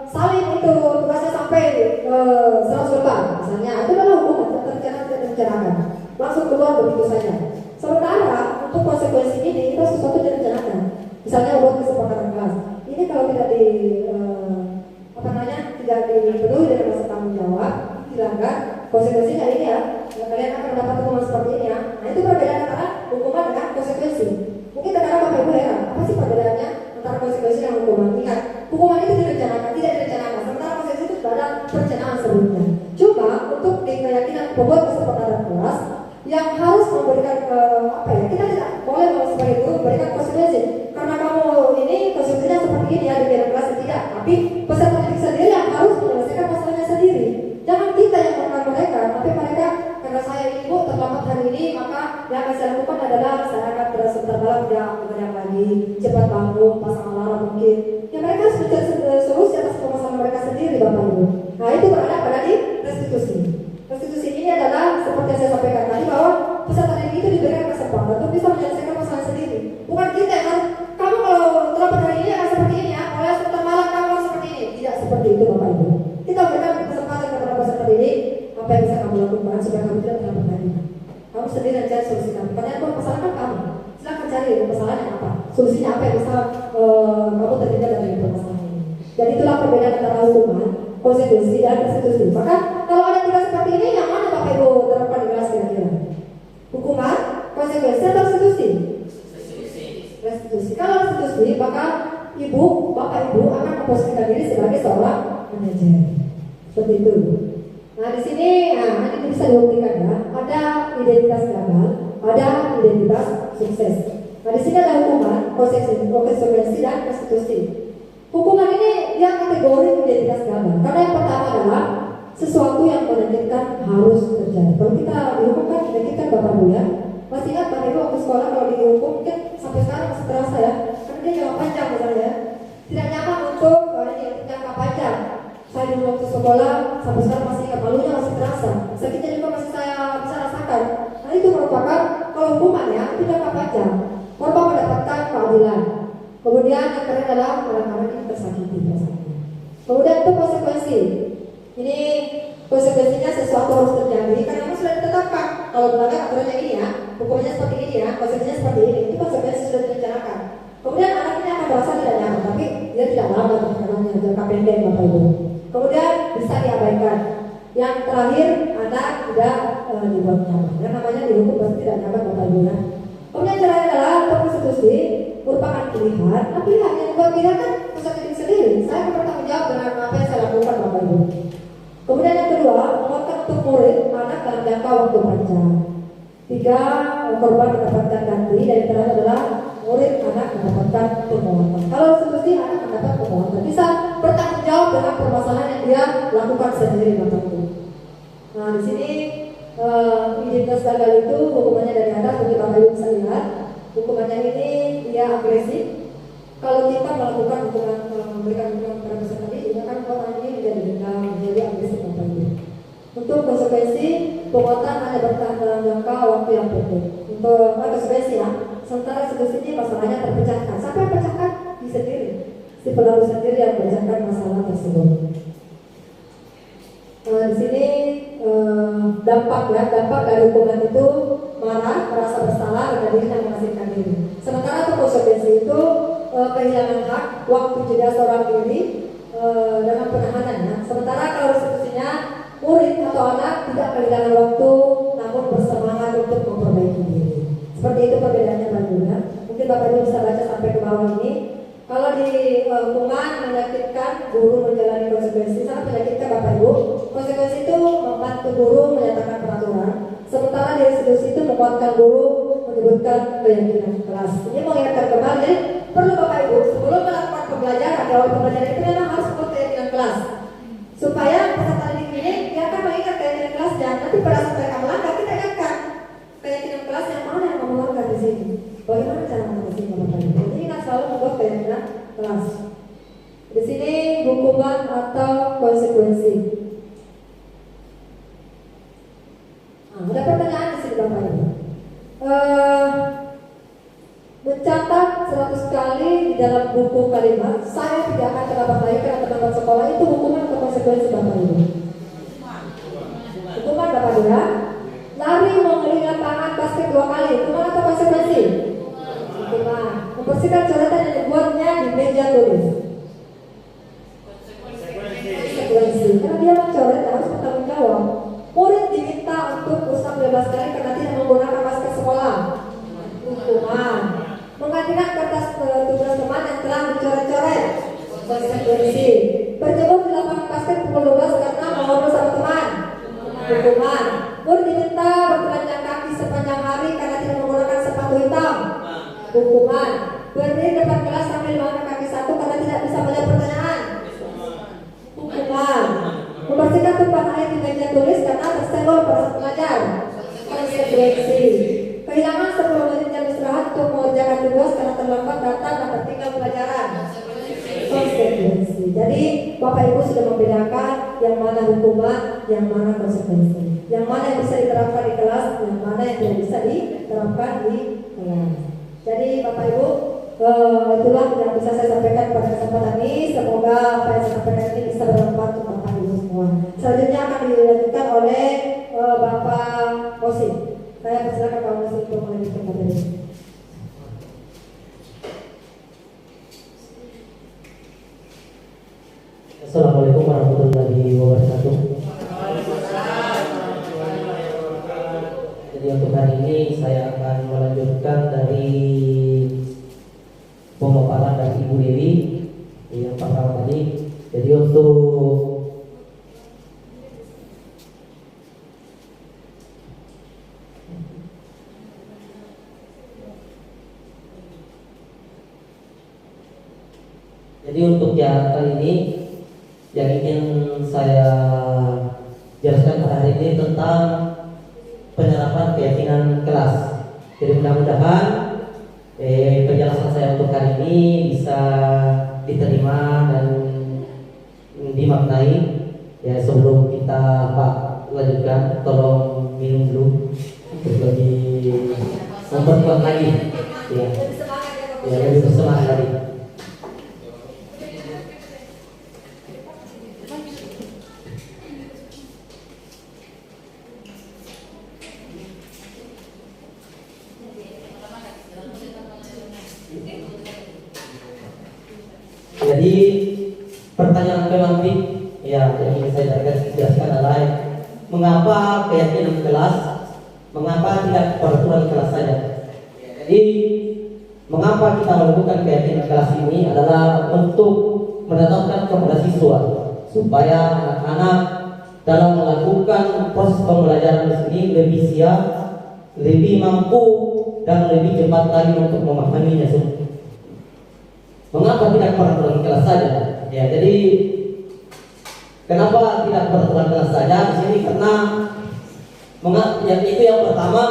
salin itu tugasnya sampai 100 lembar, misalnya. Itu adalah hukuman tidak terencanakan. Langsung keluar begitu saja. Sementara untuk konsekuensi ini itu sesuatu yang direncanakan. Misalnya buat kesepakatan kelas. Ini kalau tidak tidak dipenuhi dengan rasa tanggung jawab, dilanggar, konsekuensinya ini ya, kalian akan mendapat hukuman seperti ini ya. Nah itu perbedaan antara hukuman dengan konsekuensi. Mungkin terkadang Bapak Ibu heran, apa sih perbedaannya antara konsekuensi dan hukuman? Ingat, hukuman itu direncanakan, tidak direncanakan. Sementara konsekuensi itu sudah ada perencanaan sebelumnya. Cuma untuk keyakinan pembuat kesepakatan kelas yang harus memberikan kita tidak boleh sebagai guru memberikan konsekuensi karena kamu ini konsekuensinya seperti ini ya di dalam kelas tidak, tapi peserta didik sendiri yang harus menyelesaikan masalahnya sendiri. Jangan kita yang menekan mereka, tapi mereka karena saya ibu terlambat hari ini maka yang akan saya lakukan adalah saya akan sebentar malam tidak begadang lagi, cepat bangun, pasang alarm mungkin. Ya mereka harus mencari solusi atas permasalahan mereka sendiri Bapak Ibu. Nah itu berada pada di restitusi. Restitusi ini adalah seperti yang saya sampaikan tadi bahwa peserta didik itu diberikan kesempatan untuk bisa menyelesaikan masalah sendiri. Bukan kita yang harus, kamu kalau terlambat hari ini akan seperti ini ya, kalau sebentar malam kamu harus seperti ini. Tidak seperti itu Bapak Ibu. Kita berikan kesempatan kepada peserta didik apa yang bisa kamu lakukan supaya kamu tidak terlambat hari. Kamu sendiri yang cari solusi kamu. Pertanyaan masalah kan kamu. Silakan cari masalahnya apa, solusinya apa yang bisa kamu terhindar dari permasalahan ini. Dan itulah perbedaan antara hukuman, konsekuensi dan restitusi. Maka kalau ada tiga seperti ini, yang mana Bapak Ibu terapkan di kelas kira-kira? Hukuman, konsekuensi atau restitusi? Restitusi. Kalau restitusi, maka Bapak Ibu akan memposisikan diri sebagai seorang manajer. Seperti itu. Nah di sini, nanti bisa dibuktikan ya. Ada identitas gagal, ada identitas sukses. Nah di sini ada hukuman, konsekuensi dan restitusi. Hukuman ini yang kategori identitas gagal. Karena yang pertama adalah sesuatu yang menyakitkan harus terjadi. Kalau kita dihukumkan menyakitkan Bapak Ibu ya. Masih ingat Bapak Ibu waktu sekolah kalau dihukum mungkin sampai sekarang masih terasa ya. Karena dia jangka panjang misalnya ya. Tidak nyaman untuk jangka panjang. Saya dulu waktu sekolah sampai sekarang masih ingat, malunya masih terasa. Sakitnya juga masih saya bisa rasakan. Nah itu merupakan kalau hukuman ya itu jangka panjang. Korban mendapatkan keadilan. Kemudian yang terakhir adalah orang-orang yang tersakiti. Kemudian itu konsekuensi. Ini konsekuensinya sesuatu harus terjadi karena memang sudah ditetapkan. Kalau melanggar aturannya ini ya, hukumnya seperti ini ya, konsekuensinya seperti ini. Itu konsekuensi sudah direncanakan. Kemudian anak ini akan merasa tidak nyaman, tapi dia tidak lama terkenalnya jangka pendek Bapak Ibu. Kemudian bisa diabaikan. Yang terakhir anak tidak dibuat nyaman. Yang namanya dihukum pasti tidak nyaman Bapak Ibu ya. Kemudian yang terakhir adalah untuk restitusi merupakan pilihan. Nah pilihan yang buat pilihan kan peserta didik sendiri. Saya akan bertanggung jawab dengan apa yang saya lakukan Bapak Ibu. Kemudian yang kedua, menguatkan untuk murid anak dalam jangka waktu panjang. 3, korban mendapatkan ganti. Dan yang terakhir adalah murid anak mendapatkan penguatan. Kalau restitusi anak mendapat penguatan, bisa bertanggung jawab dengan permasalahan yang dia lakukan sendiri Bapak Ibu. Nah di sini identitas gagal itu hukumannya dari atas, mungkin Bapak Ibu bisa lihat. Hukumannya ini dia agresif. Kalau kita melakukan hukuman, memberikan hukuman kepada peserta didik, kan orang ini menjadi dendam, menjadi agresif Bapak Ibu. Untuk konsekuensi, penguatan hanya bertahan dalam jangka waktu yang pendek. Untuk konsekuensi ya, sementara restitusi ini masalahnya terpecahkan. Siapa yang pecahkan? Di sendiri. Si pelaku sendiri yang pecahkan masalah tersebut. Di sini dampak dari hukuman itu marah, merasa bersalah, rendah diri dan mengasingkan diri. Sementara untuk konsekuensi itu kehilangan hak, waktu jeda seorang diri dengan penahanannya. Sementara kalau restitusinya murid atau anak tidak kehilangan waktu, namun bersemangat untuk memperbaiki diri. Seperti itu perbedaannya Bapak Ibu ya. Mungkin Bapak Ibu bisa baca sampai ke bawah ini. Kalau di hukuman menyakitkan, guru menjalani konsekuensi, sangat menyakitkan Bapak Ibu. Konsekuensi itu membantu guru menyatakan peraturan. Sementara di restitusi itu membuatkan guru menyebutkan keyakinan kelas. Ini mengingatkan kembali, jadi perlu Bapak Ibu sebelum melakukan pembelajaran, di awal pembelajaran itu memang harus membuat keyakinan kelas, supaya peserta didik ini dia akan mengingat keyakinan kelasnya. Nanti pada saat mereka melanggar, kita ingatkan keyakinan kelas yang mana yang memelanggar di sini. Bagaimana cara mengatasi Bapak Ibu? Jadi ingat selalu membuat keyakinan kelas. Di sini hukuman atau konsekuensi. Ada pertanyaan di sini Bapak Ibu. Mencatat 100 kali di dalam buku kalimat saya tidak akan terlambat melahirkan atau terlambat sekolah, itu hukuman atau konsekuensi Bapak Ibu? Hukuman Bapak Ibu ya. Lari mengelilingi lapangan basket 2 kali, hukuman atau konsekuensi? Hukuman. Membersihkan coretan yang dibuatnya di meja tulis. Konsekuensi. Karena dia mencoret harus bertanggung jawab. Murid diminta untuk berusaha 12 kali karena tidak menggunakan masker sekolah. Hukuman. Menggantikan kertas tugas teman yang telah dicoret-coret. Konsekuensi. Berjemur di lapangan basket pukul 12 karena mau ngobrol sama teman. Hukuman. Murid diminta bertelanjang kaki sepanjang hari karena tidak menggunakan sepatu hitam. Hukuman. Berdiri depan kelas sambil mengangkat kaki satu karena tidak bisa menjawab pertanyaan. Hukuman. Membersihkan tumpahan air di meja tulis karena tersenggol pada saat belajar. Konsekuensi. Kehilangan 10 menit jam istirahat untuk mengerjakan tugas karena terlambat datang dan tertinggal pelajaran. Konsekuensi. Jadi Bapak Ibu sudah membedakan yang mana hukuman, yang mana konsekuensi, yang mana yang bisa diterapkan di kelas, yang mana yang tidak bisa diterapkan di kelas. Jadi Bapak Ibu, itulah yang bisa saya sampaikan pada kesempatan ini. Semoga apa yang saya sampaikan ini bisa bermanfaat untuk Bapak Ibu semua. Selanjutnya akan dilanjutkan oleh Bapak Osim. Saya persilakan Pak Osim untuk melanjutkan materi. Assalamualaikum warahmatullahi wabarakatuh. Jadi untuk hari ini saya akan melanjutkan dari pemaparan dari Ibu Dewi yang pertama tadi. Jadi untuk yang kali ini yang ingin saya jelaskan pada hari ini tentang penerapan keyakinan kelas. Jadi mudah-mudahan penjelasan saya untuk hari ini bisa diterima dan dimaknai. Ya, sebelum kita lanjutkan, tolong minum dulu untuk lebih memperkuat lagi. Ya, lebih bersemangat lagi. Jadi pertanyaan pemantik yang ingin saya jelaskan adalah mengapa keyakinan kelas, mengapa tidak peraturan kelas saja. Jadi mengapa kita melakukan keyakinan kelas ini adalah untuk menetapkan kepada siswa supaya anak-anak dalam melakukan proses pembelajaran ini lebih siap, lebih mampu dan lebih cepat lagi untuk memahaminya semua. Mengapa tidak peraturan kelas saja? Ya, jadi kenapa tidak peraturan kelas saja di sini? Karena yang itu yang pertama,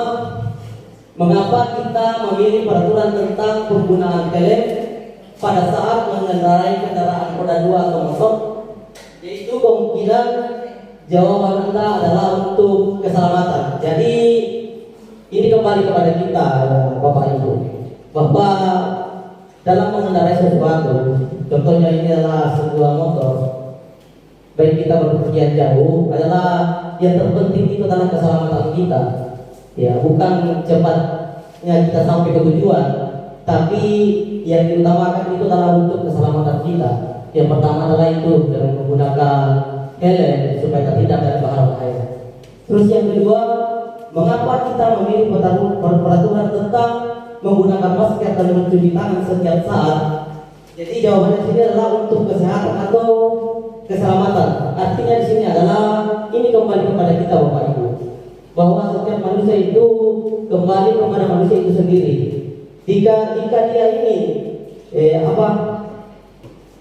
mengapa kita memilih peraturan tentang penggunaan helm pada saat mengendarai kendaraan roda 2 atau motor? Yaitu kemungkinan jawaban Anda adalah untuk keselamatan. Jadi ini kembali kepada kita, Bapak Ibu, bahwa dalam mengendarai sesuatu, contohnya ini adalah sebuah motor, baik kita berpergian jauh, adalah yang terpenting itu adalah keselamatan kita. Ya, bukan cepatnya kita sampai ke tujuan, tapi yang diutamakan itu adalah untuk keselamatan kita. Yang pertama adalah itu dengan menggunakan helm supaya terhindar dari bahaya. Terus yang kedua, mengapa kita memilih peraturan tentang menggunakan masker dan mencuci tangan setiap saat? Jadi jawabannya sini adalah untuk kesehatan atau keselamatan. Artinya di sini adalah ini kembali kepada kita, Bapak Ibu, bahwa setiap manusia itu kembali kepada manusia itu sendiri. Jika dia ini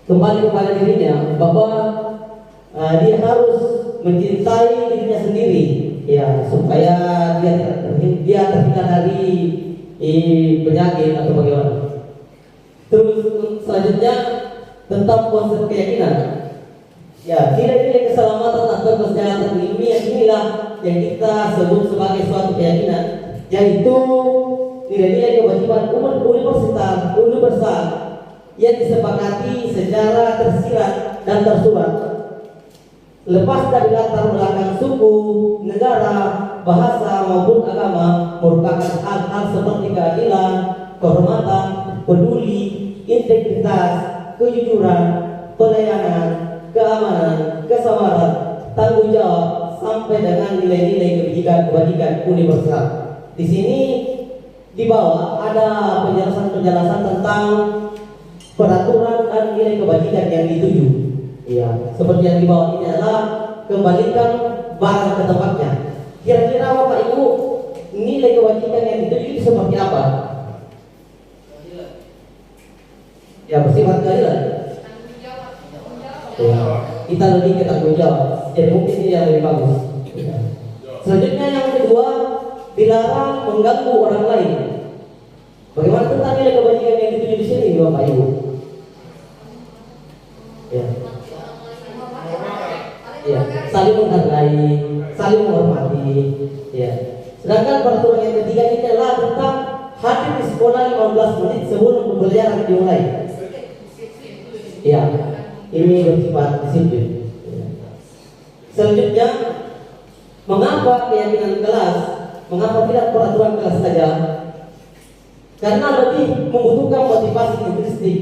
kembali kepada dirinya, bahwa dia harus mencintai dirinya sendiri, ya, supaya dia terhindar dari penyakit atau bagaimana. Terus selanjutnya tentang konsep keyakinan. Ya, nilai-nilai keselamatan atau kesehatan ilmiah inilah yang kita sebut sebagai suatu keyakinan, yaitu nilai-nilai kewajiban universal yang disepakati secara tersirat dan tersurat, lepas dari latar belakang suku, negara, bahasa maupun agama, merupakan hal-hal seperti keadilan, kehormatan, peduli, integritas, kejujuran, pelayanan, keamanan, kesabaran, tanggung jawab, sampai dengan nilai-nilai kebajikan universal. Di sini di bawah ada penjelasan tentang peraturan dan nilai kebajikan yang dituju. Ya, seperti yang di bawah ini adalah kembalikan barang ke tempatnya. Kira-kira Bapak Ibu, nilai kebajikan yang dituju itu seperti apa? Ya, bersifat keadilan. Ya, kita lebih ke tanggung jawab. Jadi mungkin ini yang lebih bagus. Selanjutnya yang kedua, dilarang mengganggu orang lain. Bagaimana tentang nilai kebajikan yang dituju di sini, Bapak Ibu? Ya. Ya, saling menghargai, saling menghormati. Ya. Sedangkan peraturan yang ketiga ini adalah tentang hadir di sekolah 15 menit sebelum pembelajaran dimulai. Ya, ini bersifat disiplin. Ya. Selanjutnya, mengapa keyakinan kelas? Mengapa tidak peraturan kelas saja? Karena lebih membutuhkan motivasi intrinsik,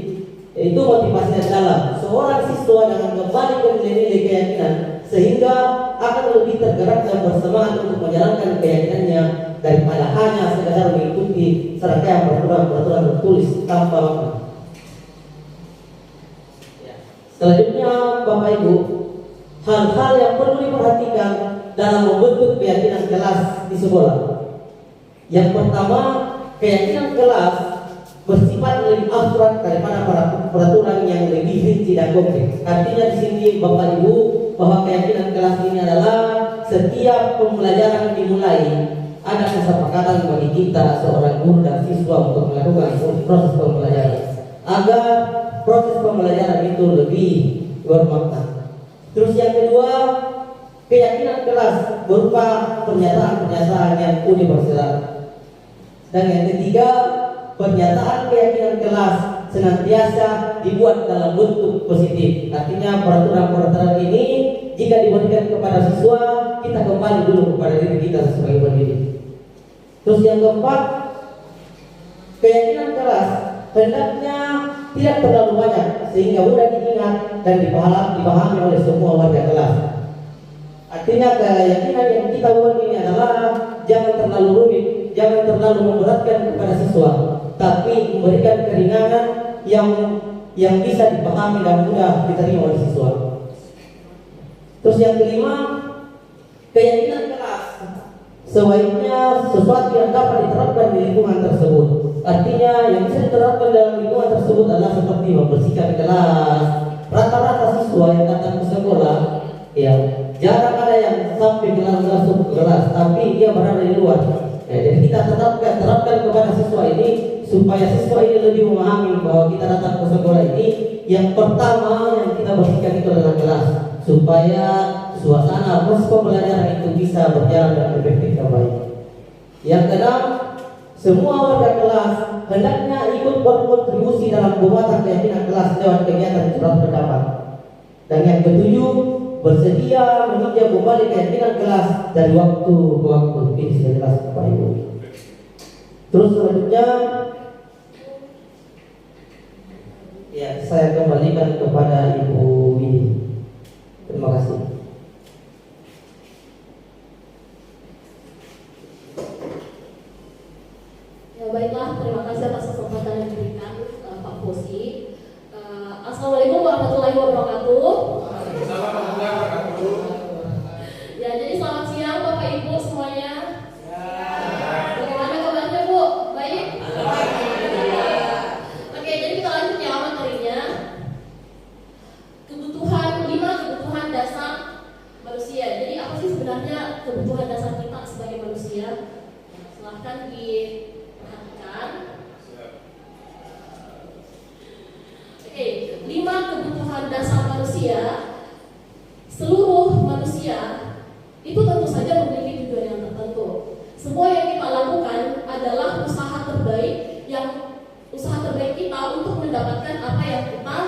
yaitu motivasi yang dalam. Seorang siswa dengan kembali ke nilai-nilai keyakinan, sehingga akan lebih tergerak dan bersemangat untuk menjalankan keyakinannya daripada hanya sekadar mengikuti serangkaian peraturan-peraturan tertulis tanpa makna. Selanjutnya, Bapak Ibu, hal-hal yang perlu diperhatikan dalam membentuk keyakinan kelas di sekolah. Yang pertama, keyakinan kelas bersifat lebih abstrak daripada peraturan yang lebih rinci dan konkret. Artinya di sini Bapak Ibu, bahwa keyakinan kelas ini adalah setiap pembelajaran dimulai ada kesepakatan bagi kita seorang guru dan siswa untuk melakukan proses pembelajaran agar proses pembelajaran itu lebih bermakna. Terus yang kedua, keyakinan kelas berupa pernyataan-pernyataan yang universal. Dan yang ketiga, pernyataan keyakinan kelas senantiasa dibuat dalam bentuk positif. Artinya peraturan-peraturan ini jika diberikan kepada siswa, kita kembali dulu kepada diri kita sebagai pendidik. Terus yang keempat, keyakinan kelas hendaknya tidak terlalu banyak sehingga mudah diingat dan dipahami oleh semua warga kelas. Artinya keyakinan yang kita buat ini adalah jangan terlalu rumit, jangan terlalu memberatkan kepada siswa, tapi memberikan keringanan yang bisa dipahami dan mudah diterima oleh siswa. Terus yang kelima, keyakinan kelas sebaiknya sesuatu yang dapat diterapkan di lingkungan tersebut. Artinya yang bisa diterapkan dalam lingkungan tersebut adalah seperti membersihkan kelas. Rata-rata siswa yang datang ke sekolah, ya, jarang ada yang sampai masuk ke kelas, tapi dia berada di luar. Jadi kita terapkan kepada siswa ini supaya siswa ini lebih memahami bahwa kita datang ke sekolah ini yang pertama yang kita bersihkan itu adalah kelas, supaya suasana proses pembelajaran itu bisa berjalan dengan efektif dan baik. Yang keenam, semua warga kelas hendaknya ikut berkontribusi dalam pembuatan keyakinan kelas lewat kegiatan surat pendapat. Dan yang ketujuh, bersedia meninjau kembali keyakinan kelas dari waktu ke waktu. Ini sudah jelas Bapak Ibu. Terus selanjutnya, ya, saya kembalikan kepada Ibu Widi. Terima kasih. Ya baiklah, terima kasih atas kesempatan yang diberikan Pak Fosi. Assalamualaikum warahmatullahi wabarakatuh. Ya, jadi selamat siang Bapak Ibu semuanya. kebutuhan dasar manusia, seluruh manusia itu tentu saja memiliki tujuan yang tertentu. Semua yang kita lakukan adalah usaha terbaik kita untuk mendapatkan apa yang kita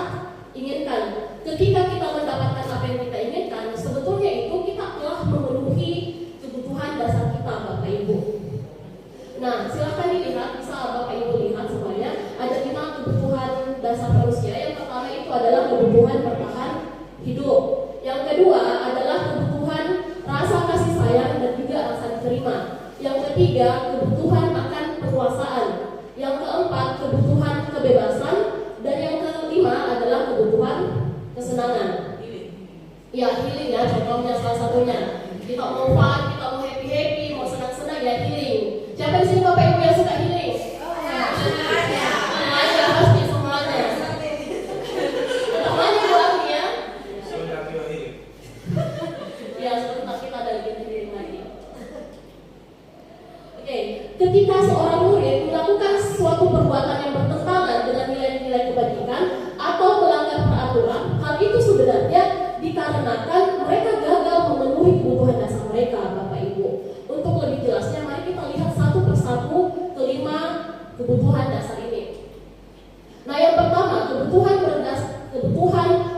inginkan. Ketika kita mendapatkan apa yang kita inginkan, sebetulnya itu kita telah memenuhi kebutuhan dasar kita, Bapak Ibu. Nah, silakan dilihat, bisa Bapak Ibu lihat semuanya. Ada 5 kebutuhan dasar manusia. Yang pertama itu adalah kebutuhan bertahan hidup. Yang kedua adalah kebutuhan rasa kasih sayang dan juga rasa diterima. Yang ketiga, kebutuhan akan kekuasaan. Yang keempat, kebutuhan kebebasan. Dan yang kelima adalah kebutuhan kesenangan. Ya, healing ya, contohnya salah satunya. Kita mau fun, kita mau happy, mau senang-senang ya healing. Siapa di sini Bapak Ibu yang suka healing? Semuanya, pasti semuanya. Semuanya doang ya. Ya, sebentar kita ada healing lagi. Oke, ketika seorang murid melakukan suatu perbuatan yang bertentangan dengan nilai-nilai kebajikan atau melanggar peraturan, hal itu sebenarnya dikarenakan mereka gagal memenuhi kebutuhan dasar mereka, Bapak Ibu. Untuk lebih jelasnya, mari kita lihat satu persatu kelima kebutuhan dasar ini. Nah, yang pertama, kebutuhan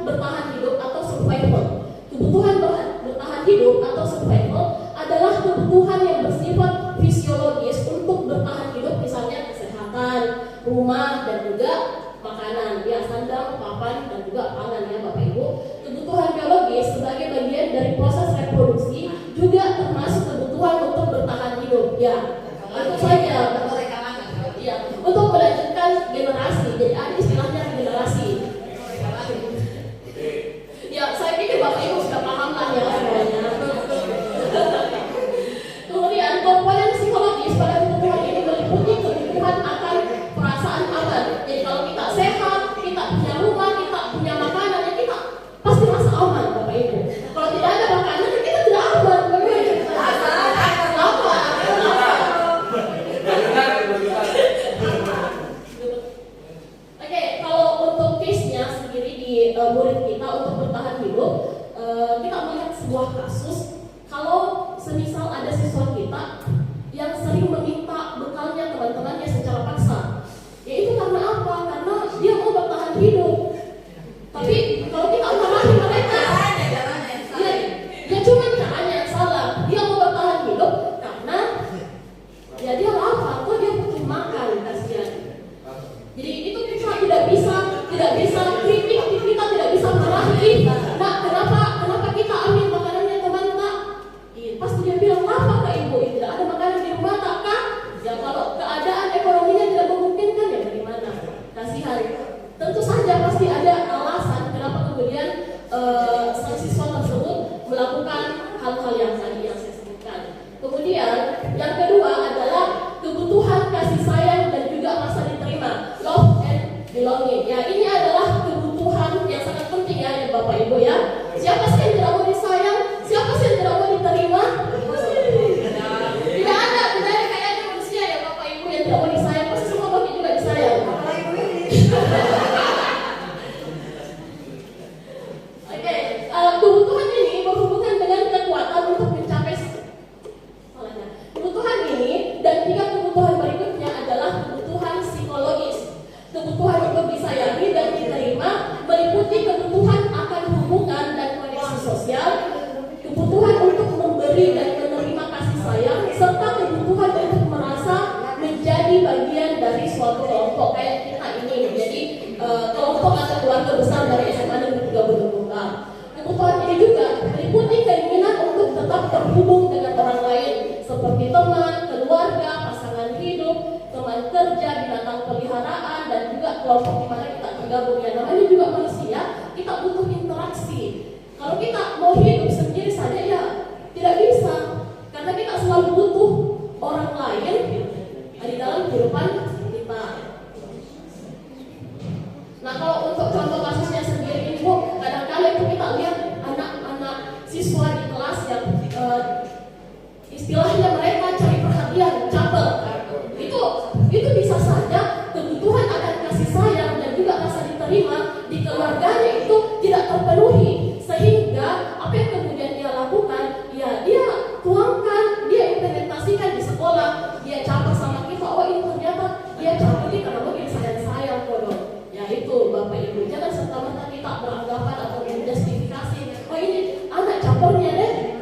bertahan hidup atau survival. Kebutuhan bertahan hidup atau survival adalah kebutuhan yang bersifat fisiologis untuk bertahan hidup, misalnya kesehatan, rumah, dan juga makanan, ya sandang, papan, dan juga pangan ya Bapak Ibu. Kebutuhan biologis sebagai bagian dari proses reproduksi juga termasuk kebutuhan untuk bertahan hidup. Ya, itu saja. Ya, untuk melanjutkan generasi. Jadi ada istilahnya generasi. Ya, saya pikir Bapak Ibu sudah paham lah ya semuanya. Kemudian komponen psikologis pada kebutuhan ini meliputi kebutuhan akan perasaan aman. Jadi kalau kita sehat, kita punya rumah, kita punya makanan, ya kita pasti merasa aman, Bapak Ibu. Kalau tidak ada makanan, ya kita tidak aman. Oke, kalau untuk case-nya sendiri di murid kita untuk bertahan hidup, kita melihat sebuah kasus. Kalau semisal ada siswa kita yang sering meminta bekalnya teman-temannya secara paksa, yaitu karena apa? Karena dia mau bertahan hidup. Tapi kalau kita marahi mereka, ya cuma caranya yang salah. Dia mau bertahan hidup karena ya dia lapar, kok dia butuh makan, kasihan. Jadi itu kita tidak bisa kritik, kita tidak bisa marahi. Nah, kenapa kita ambil makanannya teman tak? Pasti dia bilang apa Kak Ibu? Tidak ada makanan di rumah tak Kak? Ya kalau keadaan ekonominya tidak memungkinkan ya dari mana? Kasihan. Tentu saja pasti ada alasan kenapa kemudian sang siswa tersebut melakukan hal-hal yang tadi yang saya sebutkan. Kemudian yang kedua adalah kebutuhan kasih sayang dan juga rasa diterima, love and belonging. Ya, ini adalah kebutuhan yang sangat penting ya Bapak Ibu ya. Siapa sih yang tidak mau disayang? Siapa sih yang tidak mau diterima? Tidak ada kayaknya manusia ya Bapak Ibu yang tidak mau disayang. Pasti semua Bapak juga disayang. Oke,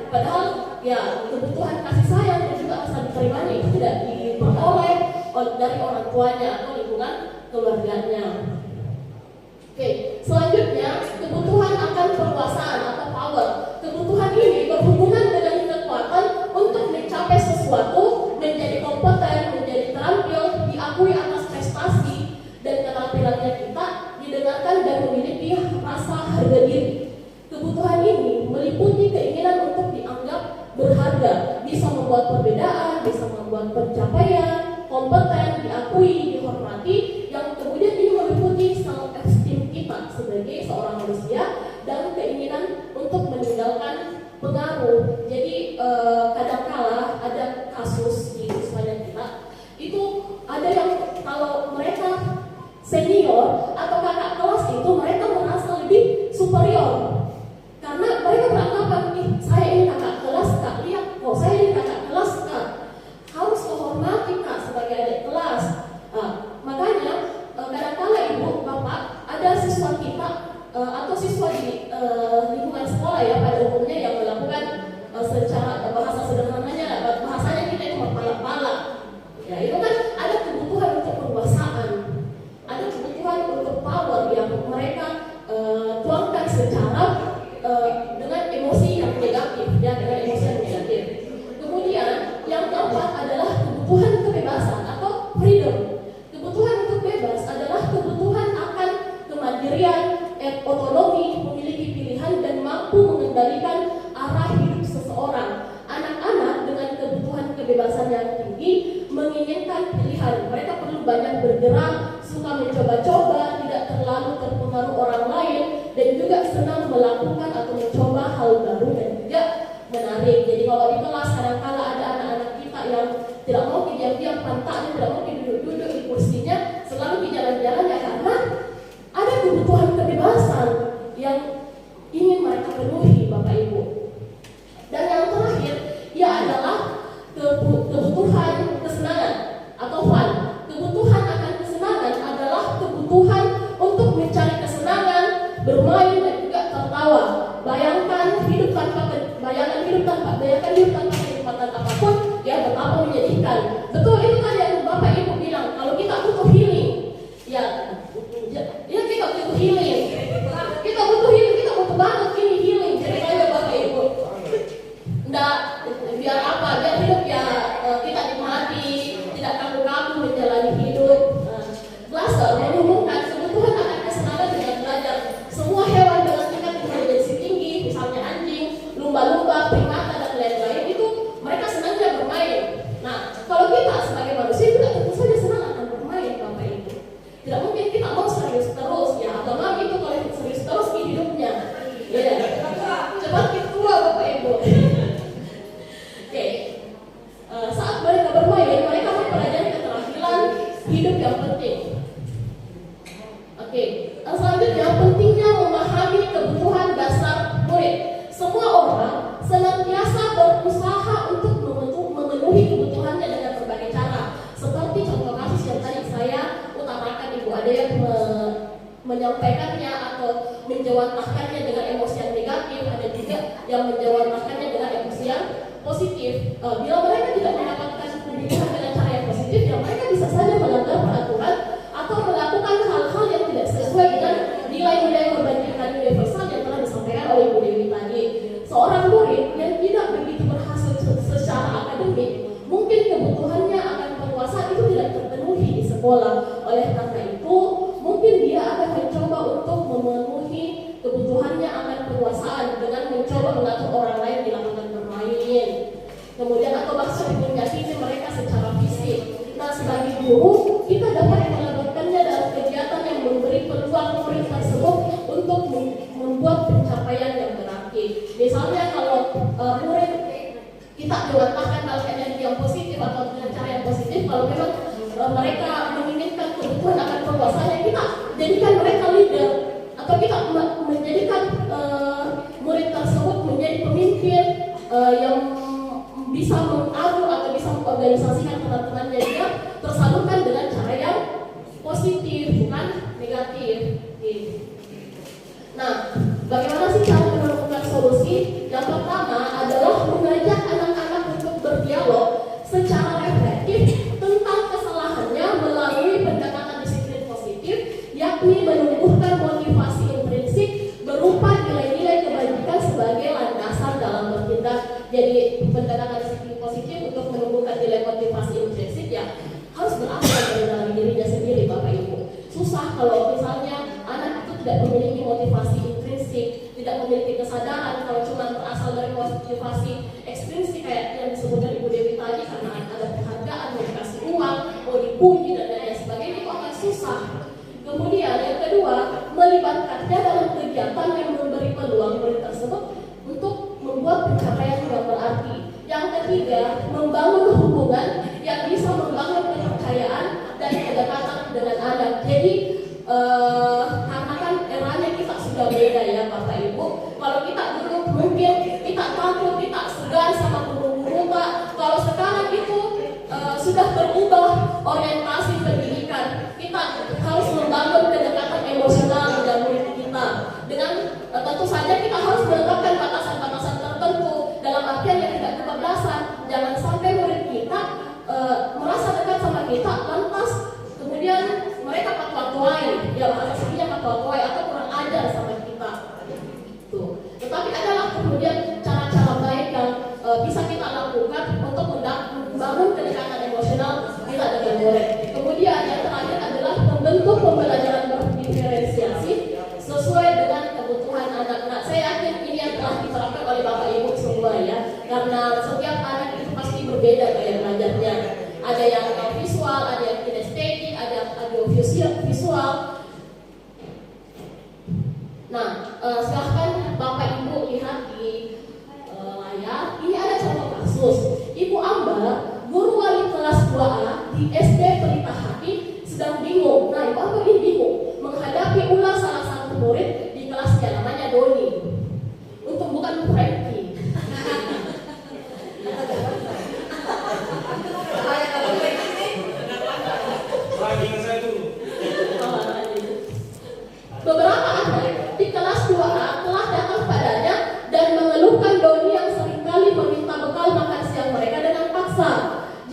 Padahal ya kebutuhan kasih sayang dan juga rasa diterimanya itu tidak diperoleh dari orang tuanya atau lingkungan keluarganya. Oke, selanjutnya kebutuhan akan perluasan atau power. Kebutuhan ini berhubungan dengan kekuatan untuk mencapai sesuatu, menjadi kompeten, menjadi terampil, diakui atas prestasi dan keterampilannya kita, didengarkan dan memiliki rasa harga diri. Kebutuhan ini meliputi keinginan untuk dianggap berharga, bisa membuat perbedaan, bisa membuat pencapaian, kompeten, diakui, dihormati, yang kemudian ini meliputi self-esteem kita sebagai seorang manusia dan keinginan untuk meninggalkan pengaruh. Jadi kadangkala ada kasus di sepanjang kita itu ada yang kalau mereka senior atau kakak kelas itu mereka merasa lebih superior karena mereka beranggapan saya ini kakak kelas kak, lihat kok saya ini kakak kelas kak, harus menghormati kak sebagai adik kelas. Makanya kadang-kala ibu bapak ada siswa kita atau siswa di lingkungan sekolah ya pada umumnya yang melakukan secara bahasa sederhananya bahasanya kita itu mempalak-palak. Ya itu kan ada kebutuhan untuk penguasaan, ada kebutuhan untuk power yang mereka tuangkan secara dengan emosi yang negatif, ya dengan emosi yang negatif. Kemudian yang keempat adalah kebutuhan kebebasan atau freedom. Kebutuhan untuk bebas adalah kebutuhan akan kemandirian, otonomi, memiliki pilihan dan mampu mengendalikan arah hidup seseorang. Anak-anak dengan kebutuhan kebebasan yang tinggi menginginkan pilihan. Mereka perlu banyak bergerak, suka mencoba-coba, tidak terlalu terpengaruh orang lain, dan juga senang melakukan atau mencoba hal baru dan juga menarik. Jadi kalau di kelas kadang-kala ada anak-anak kita yang tidak mau diam-diam pantatnya, tidak mau duduk-duduk di kursinya, selalu di jalan-jalan ya karena ada kebutuhan kebebasan yang ingin mereka penuhi, Bapak Ibu. Dan yang terakhir, ya adalah kebutuhan kesenangan atau fun. Kebutuhan akan kesenangan adalah kebutuhan untuk mencari kesenangan, bermain dan juga tertawa. Bayangkan hidup tanpa kenikmatan apapun, ya betapa menyedihkan. Betul itu kan yang Bapak Ibu bilang, kalau kita butuh healing, ya kita butuh healing. Kita butuh banget ini healing. Jadi aja Bapak Ibu. Nggak, biar apa? Biar hidup ya kita nikmati, tidak kaku-kaku menjalani hidup. Glaser menghubungkan kebutuhan akan kesenangan dengan belajar. Semua hewan dengan tingkat intelijensi tinggi, misalnya anjing, lumba-lumba, primata dan lain-lain itu mereka senangnya bermain. Nah, kalau kita sebagai manusia juga tentu saja senang akan bermain, Bapak Ibu. Tidak mungkin kita mau serius terus ya, atau lagi itu kalau serius terus di hidupnya. Ya, cepat kita tua, Bapak Ibu. Oke. Saat mereka bermain, mereka mempelajari keterampilan hidup yang penting. Oke. Selanjutnya, pentingnya memahami kebutuhan dasar murid. Semua orang senantiasa berusaha untuk memenuhi kebutuhannya dengan berbagai cara. Seperti contoh kasus yang tadi saya utarakan, Ibu, ada yang menyampaikannya atau menjawantahkannya dengan emosi yang negatif, ada juga yang menjawantahkannya dengan emosi yang positif. Bila mereka tidak mendapatkan kebutuhan dengan cara yang positif, ya mereka bisa saja melanggar peraturan atau melakukan hal-hal yang tidak sesuai dengan nilai-nilai kebajikan universal yang telah disampaikan oleh Ibu Dewi tadi. Seorang murid yang tidak begitu berhasil secara akademik, mungkin kebutuhannya akan penguasaan itu tidak terpenuhi di sekolah. Oleh karena itu, mungkin dia akan mencoba untuk memenuhi kebutuhannya akan penguasaan dengan mencoba mengatur orang lain di lapangan bermain. Kemudian atau bahkan menyakiti mereka secara fisik. Nah, sebagai guru, kita dapat melakukannya dalam kegiatan yang memberi peluang murid tersebut untuk membuat pencapaian yang berarti. Misalnya kalau murid kita jawantahkan hal-hal yang positif atau dengan cara yang positif, kalau memang mereka menginginkan kebutuhan akan penguasaan, kita jadikan mereka leader atau kita menjadikan murid tersebut menjadi pemimpin yang bisa mengatur atau bisa mengorganisasikan teman-temannya, dia tersalurkan dengan cara yang positif, bukan negatif. Nah, bagaimana sih cara menemukan solusi? Yang pertama adalah memiliki kesadaran, kalau cuma berasal dari motivasi ekstrinsik kayak yang disebutkan Ibu Dewi tadi, karena ada penghargaan, mau dikasih uang, mau dipuji dan lain sebagainya, itu akan susah. Kemudian yang kedua, melibatkannya dalam kegiatan yang memberi peluang murid tersebut untuk membuat pencapaian yang berarti. Yang ketiga, membangun hubungan yang bisa membangun kepercayaan dan kedekatan dengan anak. Jadi karena kan eranya kita sudah beda ya Bapak Ibu. Kalau kita dulu mungkin kita takut, kita segan sama guru-guru Pak. Kalau sekarang itu sudah berubah orientasi pendidikan. Kita harus membangun kedekatan emosional dengan murid kita. Dengan tentu saja kita harus menetapkan batasan-batasan tertentu, dalam artian yang tidak kebablasan. Jangan sampai murid kita merasa dekat sama kita, lantas kemudian mereka fatwa-fatwai, ya maksudnya fatwa-fatwai atau kurang ajar sama kita. Tuh. Tetapi adalah kemudian cara-cara baik yang bisa kita lakukan untuk membangun kedekatan emosional kita dengan murid. Kemudian yang terakhir adalah membentuk pembelajaran berdiferensiasi sesuai dengan kebutuhan anak-anak. Saya yakin ini yang telah diterapkan oleh Bapak Ibu semua ya, karena setiap anak itu pasti berbeda gaya belajarnya. Ada yang visual, ada yang kinestetik, ada yang audiovisual. Nah, silahkan Bapak Ibu lihat di layar. Ini ada contoh kasus. Ibu Ambar, guru wali kelas 2A di SD Pelita Hati, sedang bingung. Nah, Ibu Ambar ini bingung menghadapi ulah salah satu murid di kelasnya, namanya Doni. Untuk bukan Frankie. Beberapa anak di kelas 2A telah datang padanya dan mengeluhkan Doni yang seringkali meminta bekal makan siang mereka dengan paksa.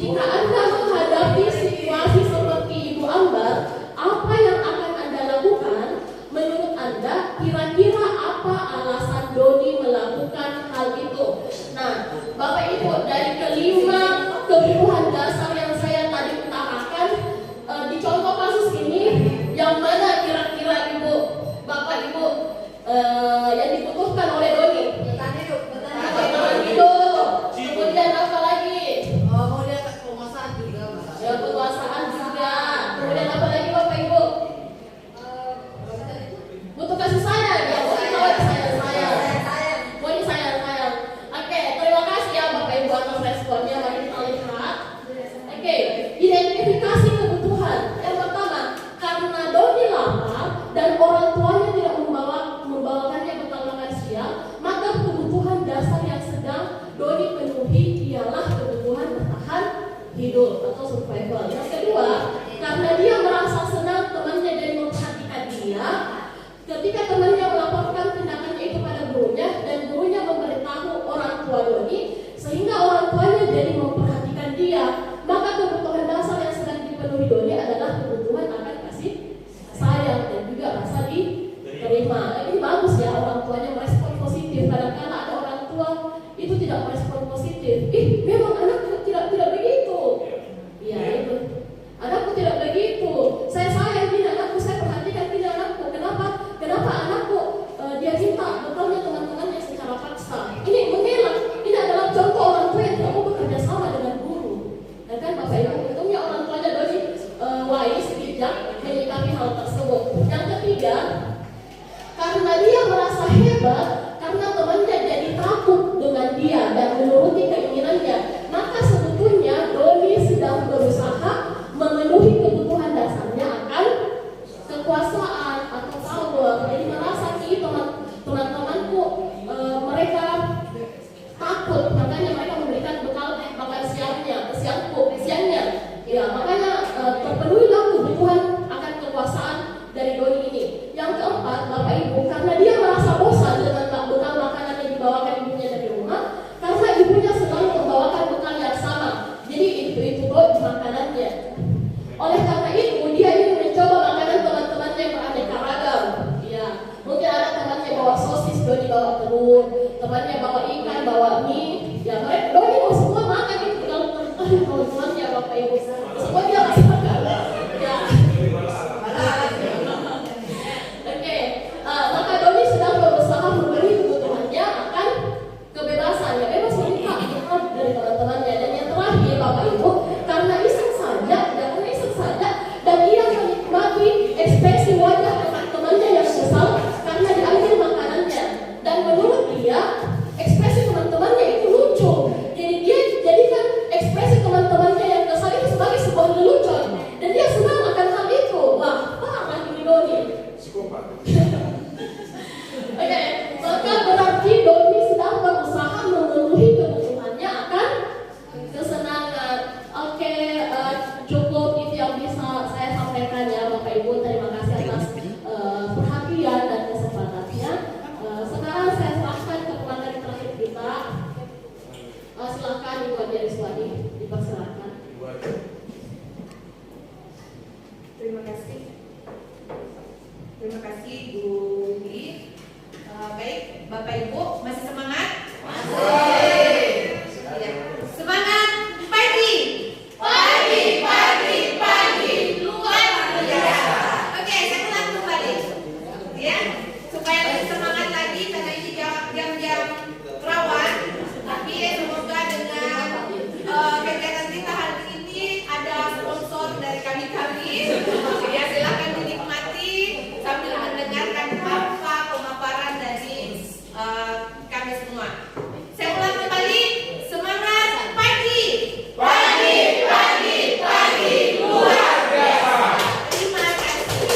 Jika Anda menghadapi situasi seperti Ibu Ambar, apa yang akan Anda lakukan? Menurut Anda, kira-kira apa alasan Doni melakukan hal itu? Nah, Bapak Ibu, dari kelima kebutuhan dasar yang saya tadi utarakan, di contoh kasus ini, yang mana kira-kira Ibu, Bapak Ibu, yang dibutuhkan oleh Doni? Bertahan hidup. Kemudian apa lagi? Penguasaan juga, Mbak. Ya, penguasaan juga. Kemudian apa lagi Bapak Ibu? Butuh kasih sayang ya, sayang. Mau disayang. Oke, terima kasih ya Bapak Ibu atas responnya. Mari kita lihat. Oke, identifikasi kebutuhan. Yang pertama, karena Doni lapar dan orang tuanya tidak membawakannya bekal makan siang, maka kebutuhan dasar yang sedang Doni penuhi ialah kebutuhan bertahan hidup atau survival. Yang kedua, karena dia merasa senang temannya jadi memperhatikan dia. Ketika temannya melaporkan tindakannya itu pada gurunya dan gurunya memberitahu orang tua Doni, sehingga orang tuanya jadi memperhatikan dia, maka kebutuhan dasar yang sedang dipenuhi Doni adalah kebutuhan akan kasih sayang dan juga rasa diterima. Ini bagus ya, orang tuanya merespon positif. Kadang-kadang ada orang tua itu tidak merespon positif. Memang anakku tidak begitu. Iya itu. Anakku tidak begitu. Saya sayang ini anakku, saya perhatikan ini anakku. Kenapa anakku dia minta bekalnya teman-temannya secara paksa? Ini mengelak. Ini adalah contoh orang tua yang tidak mau bekerja sama dengan guru. Dan kan Bapak Ibu, untungnya orang tuanya Doni wise, bijak menyikapi hal tersebut. Yang ketiga, karena dia merasa hebat, karena temannya jadi takut dengan dia dan menuruti keinginannya, maka sebetulnya Doni sedang berusaha memenuhi kebutuhan dasarnya akan kekuasaan atau power. Jadi merasa teman-temanku mereka takut, makanya mereka memberikan bekal makan siangnya. Ya, makanya terpenuhilah kebutuhan akan kekuasaan dari Doni ini. Yang keempat, Bapak Ibu, karena dia merasa bosan dengan bekal makanan yang dibawakan ibunya dari rumah, karena ibunya selalu membawakan bekal yang sama. Jadi itu makanannya. Oleh karena itu, dia ingin mencoba makanan teman-temannya yang beraneka ragam. Ya, mungkin ada temannya bawa sosis, Doni bawa telur, temannya bawa ikan, bawa mie. Ya, mereka Doni mau semua makan itu kalau teman-temannya Bapak Ibu. Semua dia rasakan. Ya. Oke, maka Doni sedang berusaha memberi Bapak Ibu masih semangat? Masih. Ya. Semangat pagi. Pagi. Luar biasa. Oke, saya ulang kembali. Ya, supaya lebih semangat lagi karena ini jam-jam rawan. Tapi semoga dengan kegiatan kita hari ini ada sponsor dari kami. Ya, silakan dinikmati sambil mendengarkan apa pemaparan dari kami semua. Saya ulang kembali, semangat pagi. Pagi, luar biasa. Terima kasih.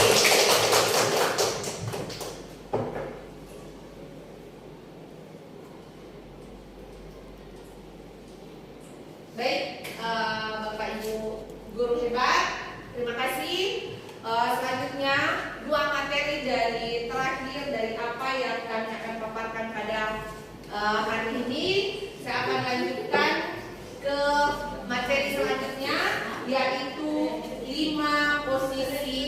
Baik, Bapak Ibu guru hebat, terima kasih. Selanjutnya dua materi dari terakhir dari apa yang kami akan paparkan pada hari ini. Saya akan lanjutkan ke materi selanjutnya, yaitu 5 posisi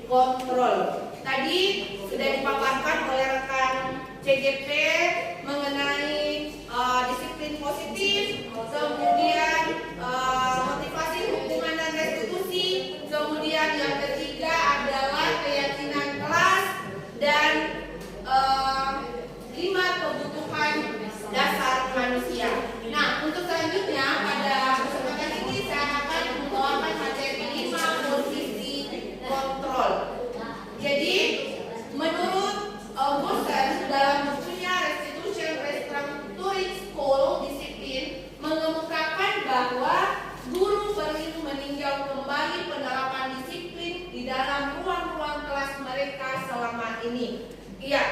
kontrol. Tadi sudah dipaparkan oleh rekan CGP mengenai disiplin positif, kemudian motivasi hukuman dan restitusi, kemudian yang ketiga adalah keyakinan kelas, dan 5 kebutuhan dasar manusia. Nah, untuk selanjutnya pada kesempatan ini saya akan membawakan materi 5 posisi kontrol. Jadi, menurut Bosen dalam bukunya Restitution Restructuring School Discipline mengemukakan bahwa guru perlu meninjau kembali penerapan disiplin di dalam ruang-ruang kelas mereka selama ini. Iya.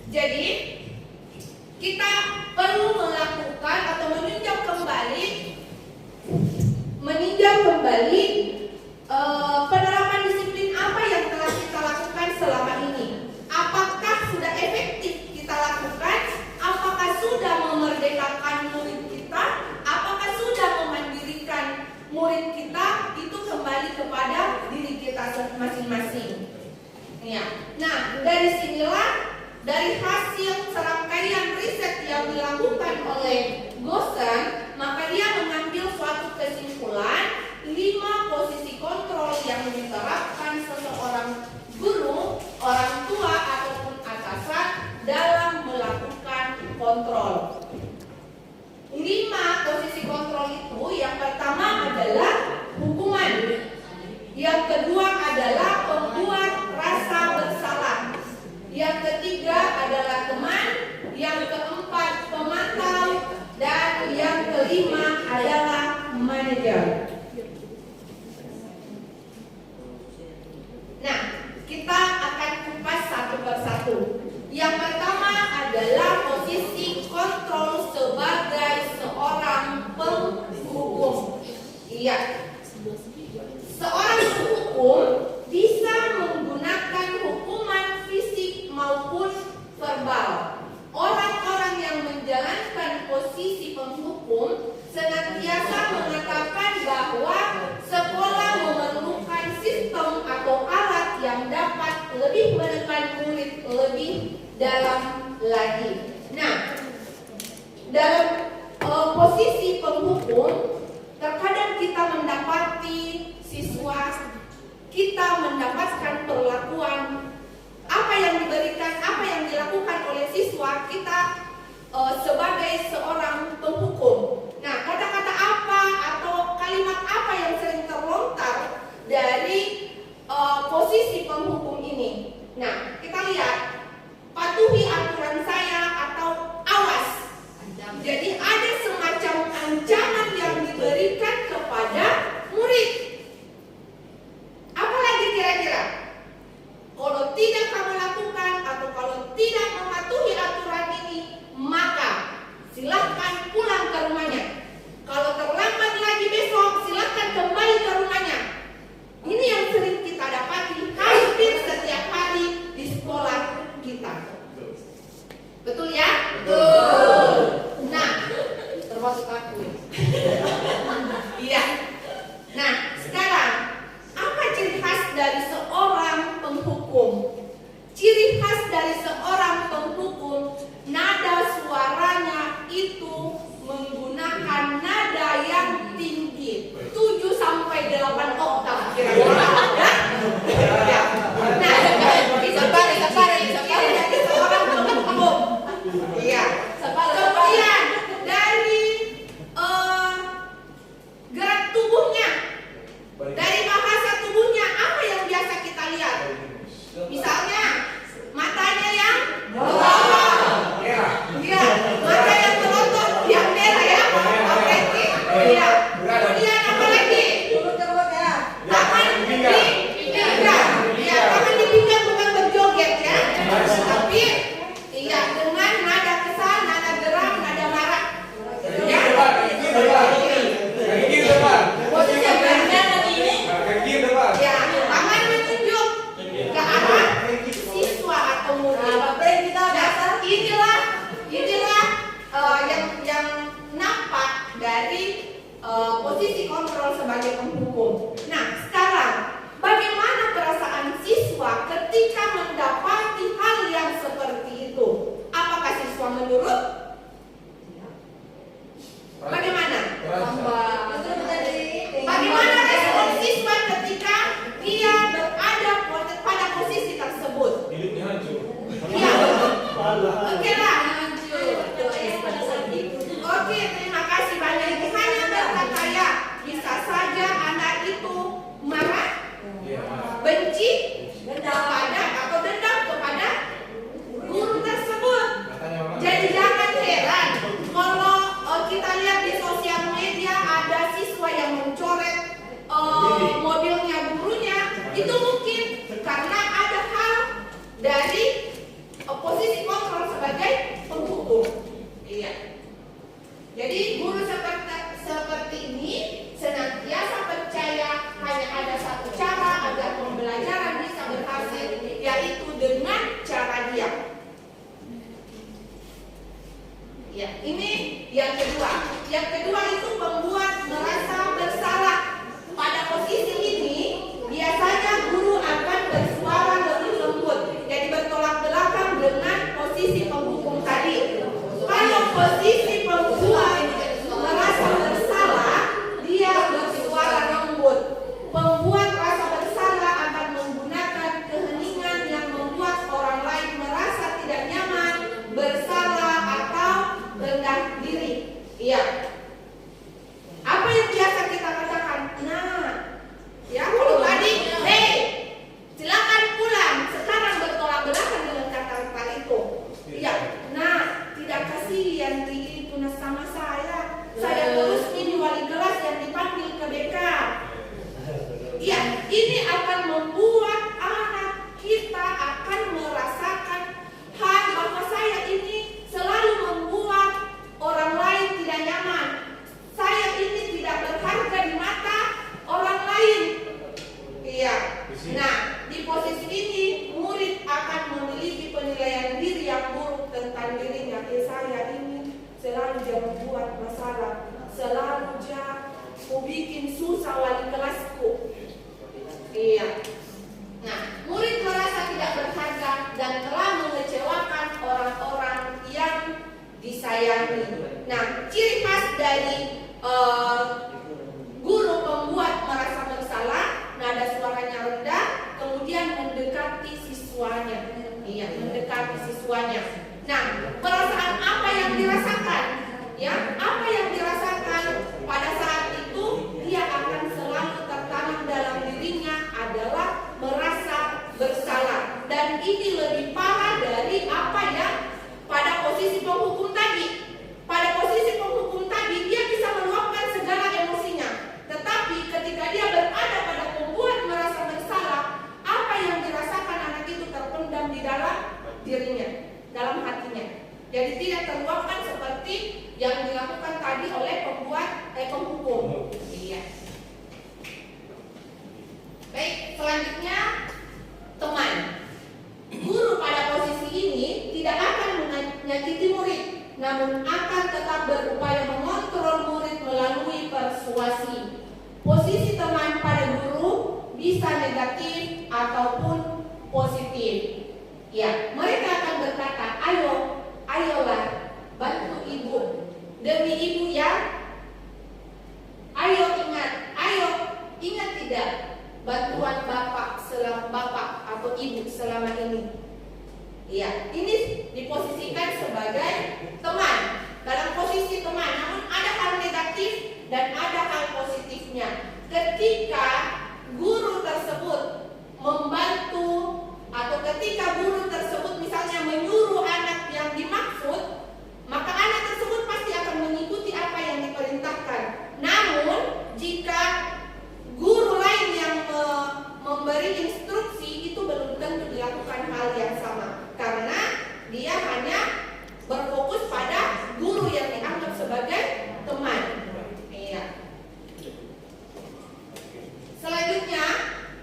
Jadi kita perlu melakukan atau meninjau kembali penerapan disiplin apa yang telah kita lakukan selama ini. Apakah sudah efektif kita lakukan? Apakah sudah memerdekakan murid kita? Apakah sudah memandirikan murid kita? Itu kembali kepada diri kita masing-masing. Ya. Nah, dari sinilah, dari hasil serangkaian riset yang dilakukan oleh Bosen, maka dia mengambil suatu kesimpulan 5 posisi kontrol yang diterapkan seseorang guru, orang tua ataupun atasan dalam melakukan kontrol. 5 posisi kontrol itu, yang pertama adalah hukuman, yang kedua adalah pembuat rasa bersalah, yang ketiga adalah teman, yang keempat pemantau, dan yang kelima adalah manajer. Nah, kita akan kupas satu persatu. Yang pertama adalah posisi kontrol sebagai seorang penghukum. Iya. Seorang penghukum bisa menggunakan hukuman fisik maupun verbal. Orang-orang yang menjalankan posisi penghukum senantiasa mengatakan bahwa sekolah memerlukan sistem atau alat yang dapat lebih menekan murid lebih dalam lagi. Nah, dalam posisi penghukum, terkadang kita mendapati siswa kita mendapatkan perlakuan apa yang diberikan, apa yang dilakukan oleh siswa kita sebagai seorang penghukum. Nah, kata-kata apa atau kalimat apa yang sering terlontar dari posisi penghukum ini? Nah, kita lihat, patuhi aturan saya atau awas. Jadi ada semacam ancaman yang diberikan kepada murid. Apalagi kira-kira? Kalau tidak kamu lakukan atau kalau tidak mematuhi aturan ini, maka silahkan pulang ke rumahnya. Kalau terlambat lagi besok, silahkan kembali ke rumahnya. Ini yang sering kita dapati hampir setiap hari di sekolah kita. Betul ya? Betul. Nah, termasuk aku. Iya. Nah, sekarang apa ciri khas dari seorang penghukum? Ciri khas dari seorang penghukum posisi kontrol sebagai penghukum. Nah, sekarang bagaimana perasaan siswa ketika mendapati hal yang seperti itu? Apakah siswa menurut? Bagaimana? Bagaimana respon siswa ketika dia berada pada posisi tersebut? Hidupnya hancur. Iya. Oke lah. Oke, terima kasih banyak. Ibu hanya berkata ya, bisa saja anak itu marah, benci kepada atau dendam kepada guru tersebut. Jadi jangan heran kalau kita lihat di sosial media ada siswa yang mencoret mobilnya gurunya, itu mungkin karena ada hal dari posisi kontrol sebagai penghukum. Iya. Jadi guru seperti ini senantiasa percaya hanya ada satu cara agar pembelajaran bisa berhasil, yaitu dengan cara dia. Ya, ini yang kedua. Yang kedua itu membuat merasa bersalah. Pada posisi ini biasanya guru akan bersuara lebih lembut, jadi bertolak belakang dengan posisi penghukum tadi. Kalau posisi pembuat merasa bersalah, dia bersuara lembut. Pembuat rasa bersalah akan menggunakan keheningan yang membuat orang lain merasa tidak nyaman, bersalah atau rendah diri. Iya. Apa yang biasa kita katakan? Nah, ya kalau tadi, hey, silakan pulang. Sekarang bertolak belakang dengan kata-kata itu. Iya. Nah, tidak kasihan itu sama saya. Saya terus ini wali kelas yang dipanggil ke BK. Iya, ini akan membuat anak kita akan merasakan hal bahwa saya ini selalu membuat orang lain tidak nyaman. Saya ini tidak berharga di mata orang lain. Iya. Nah, di posisi ini murid akan memiliki penilaian diri yang buruk tentang dirinya. Saya ini selalu dia membuat masalah, selalu dia bikin susah wali kelasku. Iya. Nah, murid merasa tidak berharga dan telah mengecewakan orang-orang yang disayangi. Nah, ciri khas dari guru pembuat merasa bersalah, nada suaranya rendah, kemudian mendekati siswanya. Iya, mendekati siswanya. Nah, perasaan apa yang dirasakan? Ya, apa yang dirasakan pada saat itu dia akan selalu tertanam dalam dirinya adalah merasa bersalah. Dan ini lebih parah dari apa yang pada posisi penghukum tadi. Pada posisi penghukum tadi dia bisa meluapkan segala emosinya. Tetapi ketika dia berada pada pembuat merasa bersalah, apa yang dirasakan anak itu terpendam di dalam dirinya, dalam hatinya. Jadi tidak terluapkan seperti yang dilakukan tadi oleh penghukum. Iya. Baik, selanjutnya teman. Guru pada posisi ini tidak akan menyakiti murid, namun akan tetap berupaya mengontrol murid melalui persuasi. Posisi teman pada guru bisa negatif ataupun positif. Ya, mereka akan berkata, ayolah, bantu ibu, demi ibu ya. Ayo ingat tidak bantuan bapak atau ibu selama ini. Ya, ini diposisikan sebagai teman. Dalam posisi teman, namun ada hal negatif dan ada hal positifnya. Ketika guru tersebut membantu atau ketika guru tersebut misalnya menyuruh anak yang dimaksud, maka anak tersebut pasti akan mengikuti apa yang diperintahkan. Namun jika guru lain yang memberi instruksi, itu belum tentu dilakukan hal yang sama, karena dia hanya berfokus pada guru yang dianggap sebagai teman. Iya. Selanjutnya,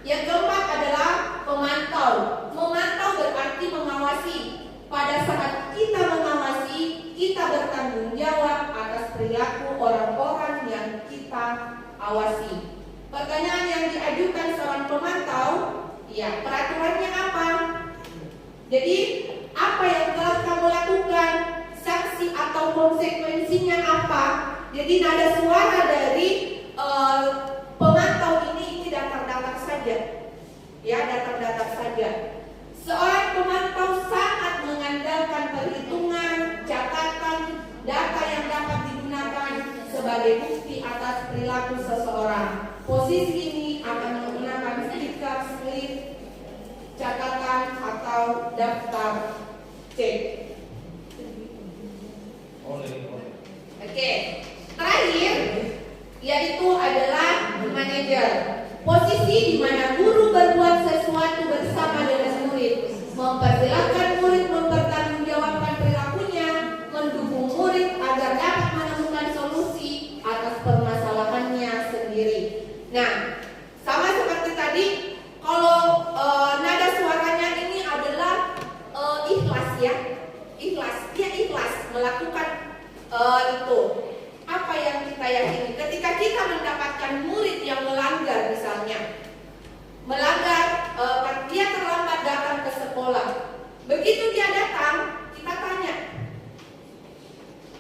yang keempat adalah pemantau. Memantau berarti mengawasi. Pada saat kita mengawasi, kita bertanggung jawab atas perilaku orang-orang yang kita seorang pemantau, ya peraturannya apa? Jadi apa yang telah kamu lakukan, sanksi atau konsekuensinya apa? Jadi nada suara dari pemantau ini datar-datar saja, ya datar-datar saja. Seorang pemantau sangat mengandalkan perhitungan, catatan, data yang dapat digunakan sebagai bukti atas perilaku seseorang. Posisi ini akan menggunakan stiker, slip, catatan atau daftar cek. Oke, terakhir yaitu adalah manajer. Posisi di mana guru berbuat sesuatu bersama dengan murid, mempersilahkan murid mempertanggungjawabkan perilakunya, mendukung murid agar dapat menemukan solusi atas permasalahannya sendiri. Nah, sama seperti tadi, kalau nada suaranya ini adalah ikhlas ya, ikhlas, dia ikhlas melakukan itu. Apa yang kita yakini ketika kita mendapatkan murid yang melanggar, misalnya melanggar, dia terlambat datang ke sekolah. Begitu dia datang, kita tanya,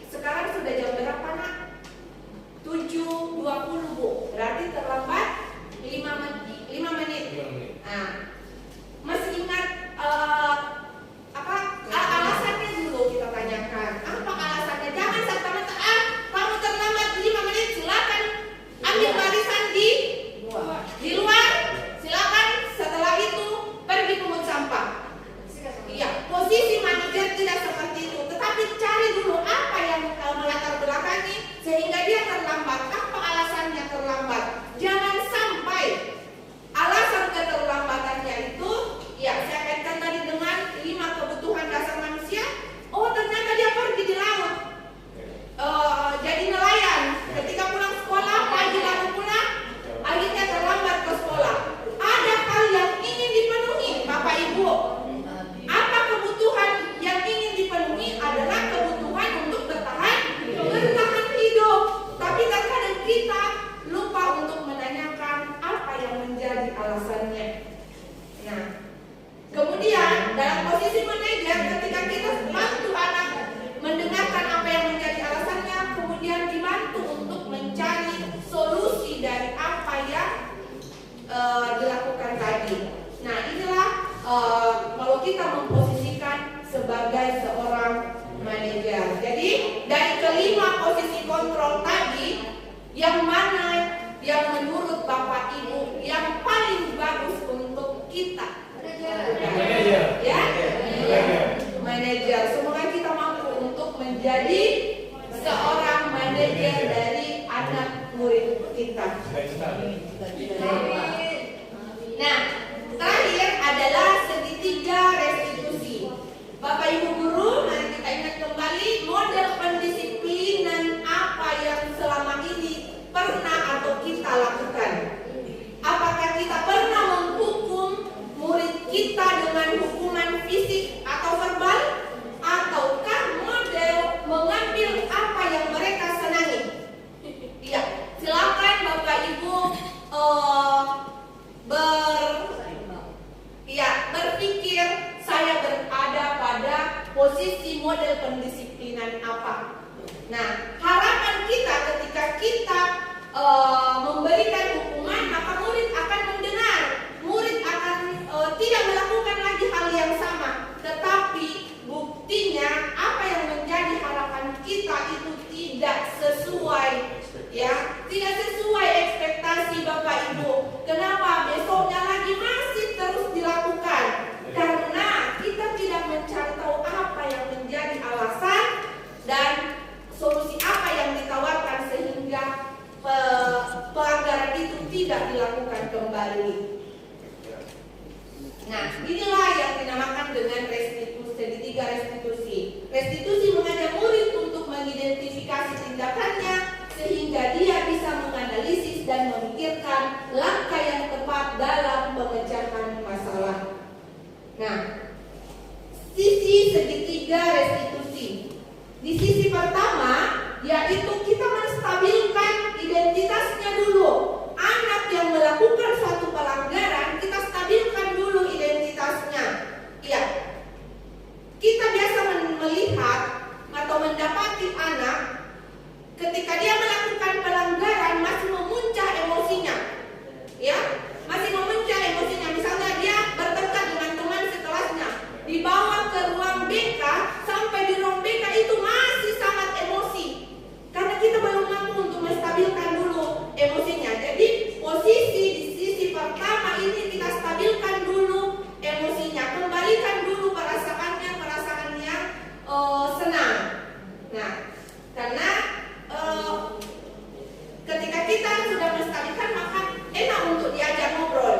sekarang sudah jam berapa nak? 7.20 Bu, berarti terlambat 5 menit. Nah, masih ingat apa alasannya dulu kita tanyakan. Apa alasannya? Jangan serta-merta kamu terlambat 5 menit, silakan ambil barisan di luar, silakan setelah itu pergi pungut sampah. Iya, posisi manajer tidak seperti itu, tetapi cari dulu apa yang melatar belakangi sehingga dia terlambat. Apa alasannya terlambat? Jangan sampai alasan keterlambatannya itu, ya saya kaitkan tadi dengan 5 kebutuhan dasar manusia. Oh ternyata dia pergi di laut, jadi nelayan. Ketika pulang sekolah pagi lalu pulang, akhirnya terlambat ke sekolah. Ada hal yang ingin dipenuhi Bapak Ibu. Apa kebutuhan yang ingin dipenuhi adalah kebutuhan untuk bertahan hidup. Tapi terkadang kita lupa untuk menanyakan apa yang menjadi alasannya. Nah, kemudian dalam posisi manajer, ketika kita bantu anak mendengarkan apa yang menjadi alasannya, kemudian dibantu untuk mencari solusi dari apa yang dilakukan tadi. Nah, inilah kalau kita memposisikan sebagai seorang manajer. Jadi dari kelima posisi kontrol tadi, yang mana yang menurut Bapak Ibu yang paling bagus untuk kita? Manajer. Ya? Manajer. Semoga kita mampu untuk menjadi seorang manajer dari anak murid kita. Nah, terakhir adalah segitiga restitusi. Bapak Ibu guru, mari kita ingat kembali model pendisiplinan apa yang selama ini pernah atau kita lakukan. Apakah kita pernah menghukum murid kita dengan hukuman fisik atau verbal? Ataukah model mengambil apa yang mereka senangi? Iya, silakan Bapak Ibu berpikir saya berada pada posisi model pendisiplinan apa. Nah, harapan kita ketika kita memberikan hukuman, maka murid akan mendengar, murid akan tidak melakukan lagi hal yang sama. Tetapi buktinya apa yang menjadi harapan kita itu tidak sesuai, ya, tidak sesuai ekspektasi Bapak Ibu. Kenapa besoknya lagi masih terus dilakukan? Karena kita tidak mencari tahu apa yang menjadi alasan dan solusi apa yang ditawarkan sehingga pelanggaran itu ketika dia melakukan pelanggaran masih memuncah emosinya, ya, masih memuncah emosinya. Misalnya dia bertengkar dengan teman sekelasnya, dibawa ke ruang BK, sampai di ruang BK itu masih sangat emosi, karena kita belum mampu untuk menstabilkan dulu emosinya. Jadi posisi di sisi pertama ini kita stabilkan dulu emosinya, kembalikan dulu perasaan yang senang. Nah, karena ketika kita sudah menstabilkan, maka enak untuk diajak ngobrol.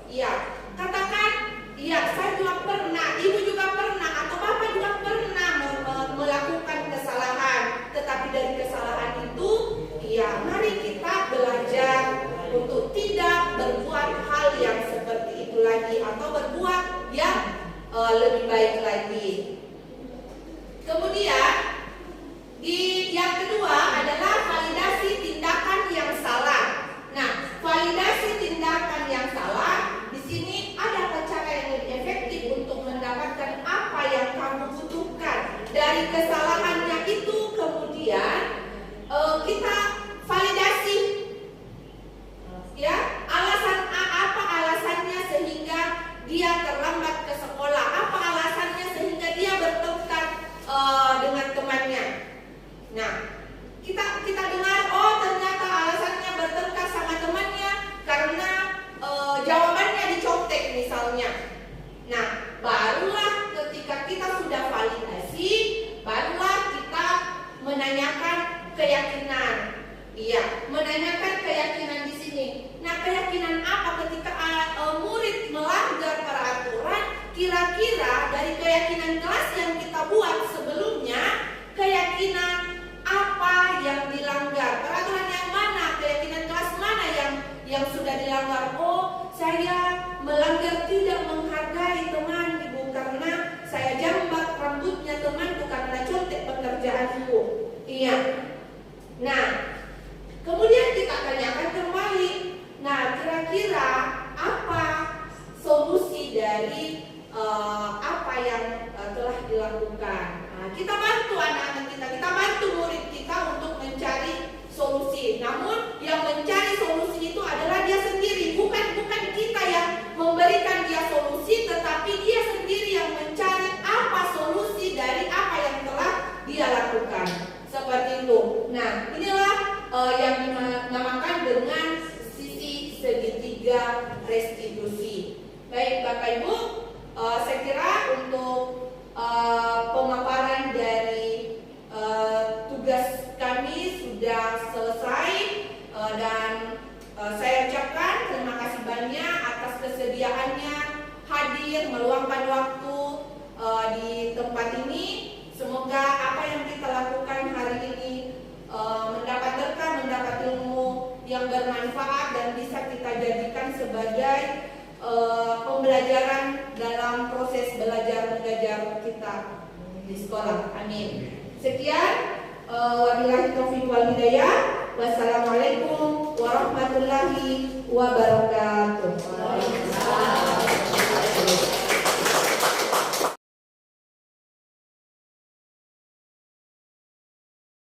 Iya, katakan, iya, saya juga pernah, ibu juga pernah, atau bapak juga pernah melakukan kesalahan. Tetapi dari kesalahan itu, iya, mari kita belajar untuk tidak berbuat hal yang seperti itu lagi, atau berbuat yang lebih baik lagi. Kemudian yang kedua adalah validasi tindakan yang salah. Nah, validasi tindakan yang salah di sini ada cara yang lebih efektif untuk mendapatkan apa yang kamu butuhkan dari kesalahannya itu. Kemudian kita validasi, ya, apa alasannya sehingga dia terlambat ke sekolah, apa alasannya sehingga dia bertengkar dengan temannya. Nah, kita dengar, oh ternyata alasannya bertengkar sama temannya karena jawabannya dicontek misalnya. Nah, barulah ketika kita sudah validasi, barulah kita menanyakan keyakinan. Iya, menanyakan keyakinan di sini. Nah, keyakinan apa ketika murid melanggar peraturan? Kira-kira dari keyakinan kelas yang kita buat sebelumnya, keyakinan apa yang dilanggar? Peraturan yang mana? Keyakinan kelas mana yang sudah dilanggar? Oh, saya melanggar tidak menghargai teman ibu karena saya jambat rambutnya temanku karena contek pekerjaanku. Iya. Nah, kemudian kita tanyakan kembali. Nah, kira-kira apa solusi dari apa yang telah dilakukan? Nah, kita bantu anak-anak kita bantu murid kita untuk mencari solusi. Namun yang mencari solusi itu adalah dia sendiri, bukan kita yang memberikan dia solusi, tetapi dia sendiri yang mencari apa solusi dari apa yang telah dia lakukan. Seperti itu. Nah, inilah yang dinamakan dengan sisi segitiga restitusi. Baik Bapak Ibu, saya kira untuk pemaparan dari tugas kami sudah selesai, dan saya ucapkan terima kasih banyak atas kesediaannya hadir meluangkan waktu di tempat ini. Semoga apa yang kita lakukan hari ini mendapat berkah, mendapat ilmu yang bermanfaat dan bisa kita jadikan sebagai pembelajaran dalam proses belajar mengajar kita di sekolah. Amin. Sekian, wabillahi taufiq wal hidayah. Wassalamualaikum warahmatullahi wabarakatuh.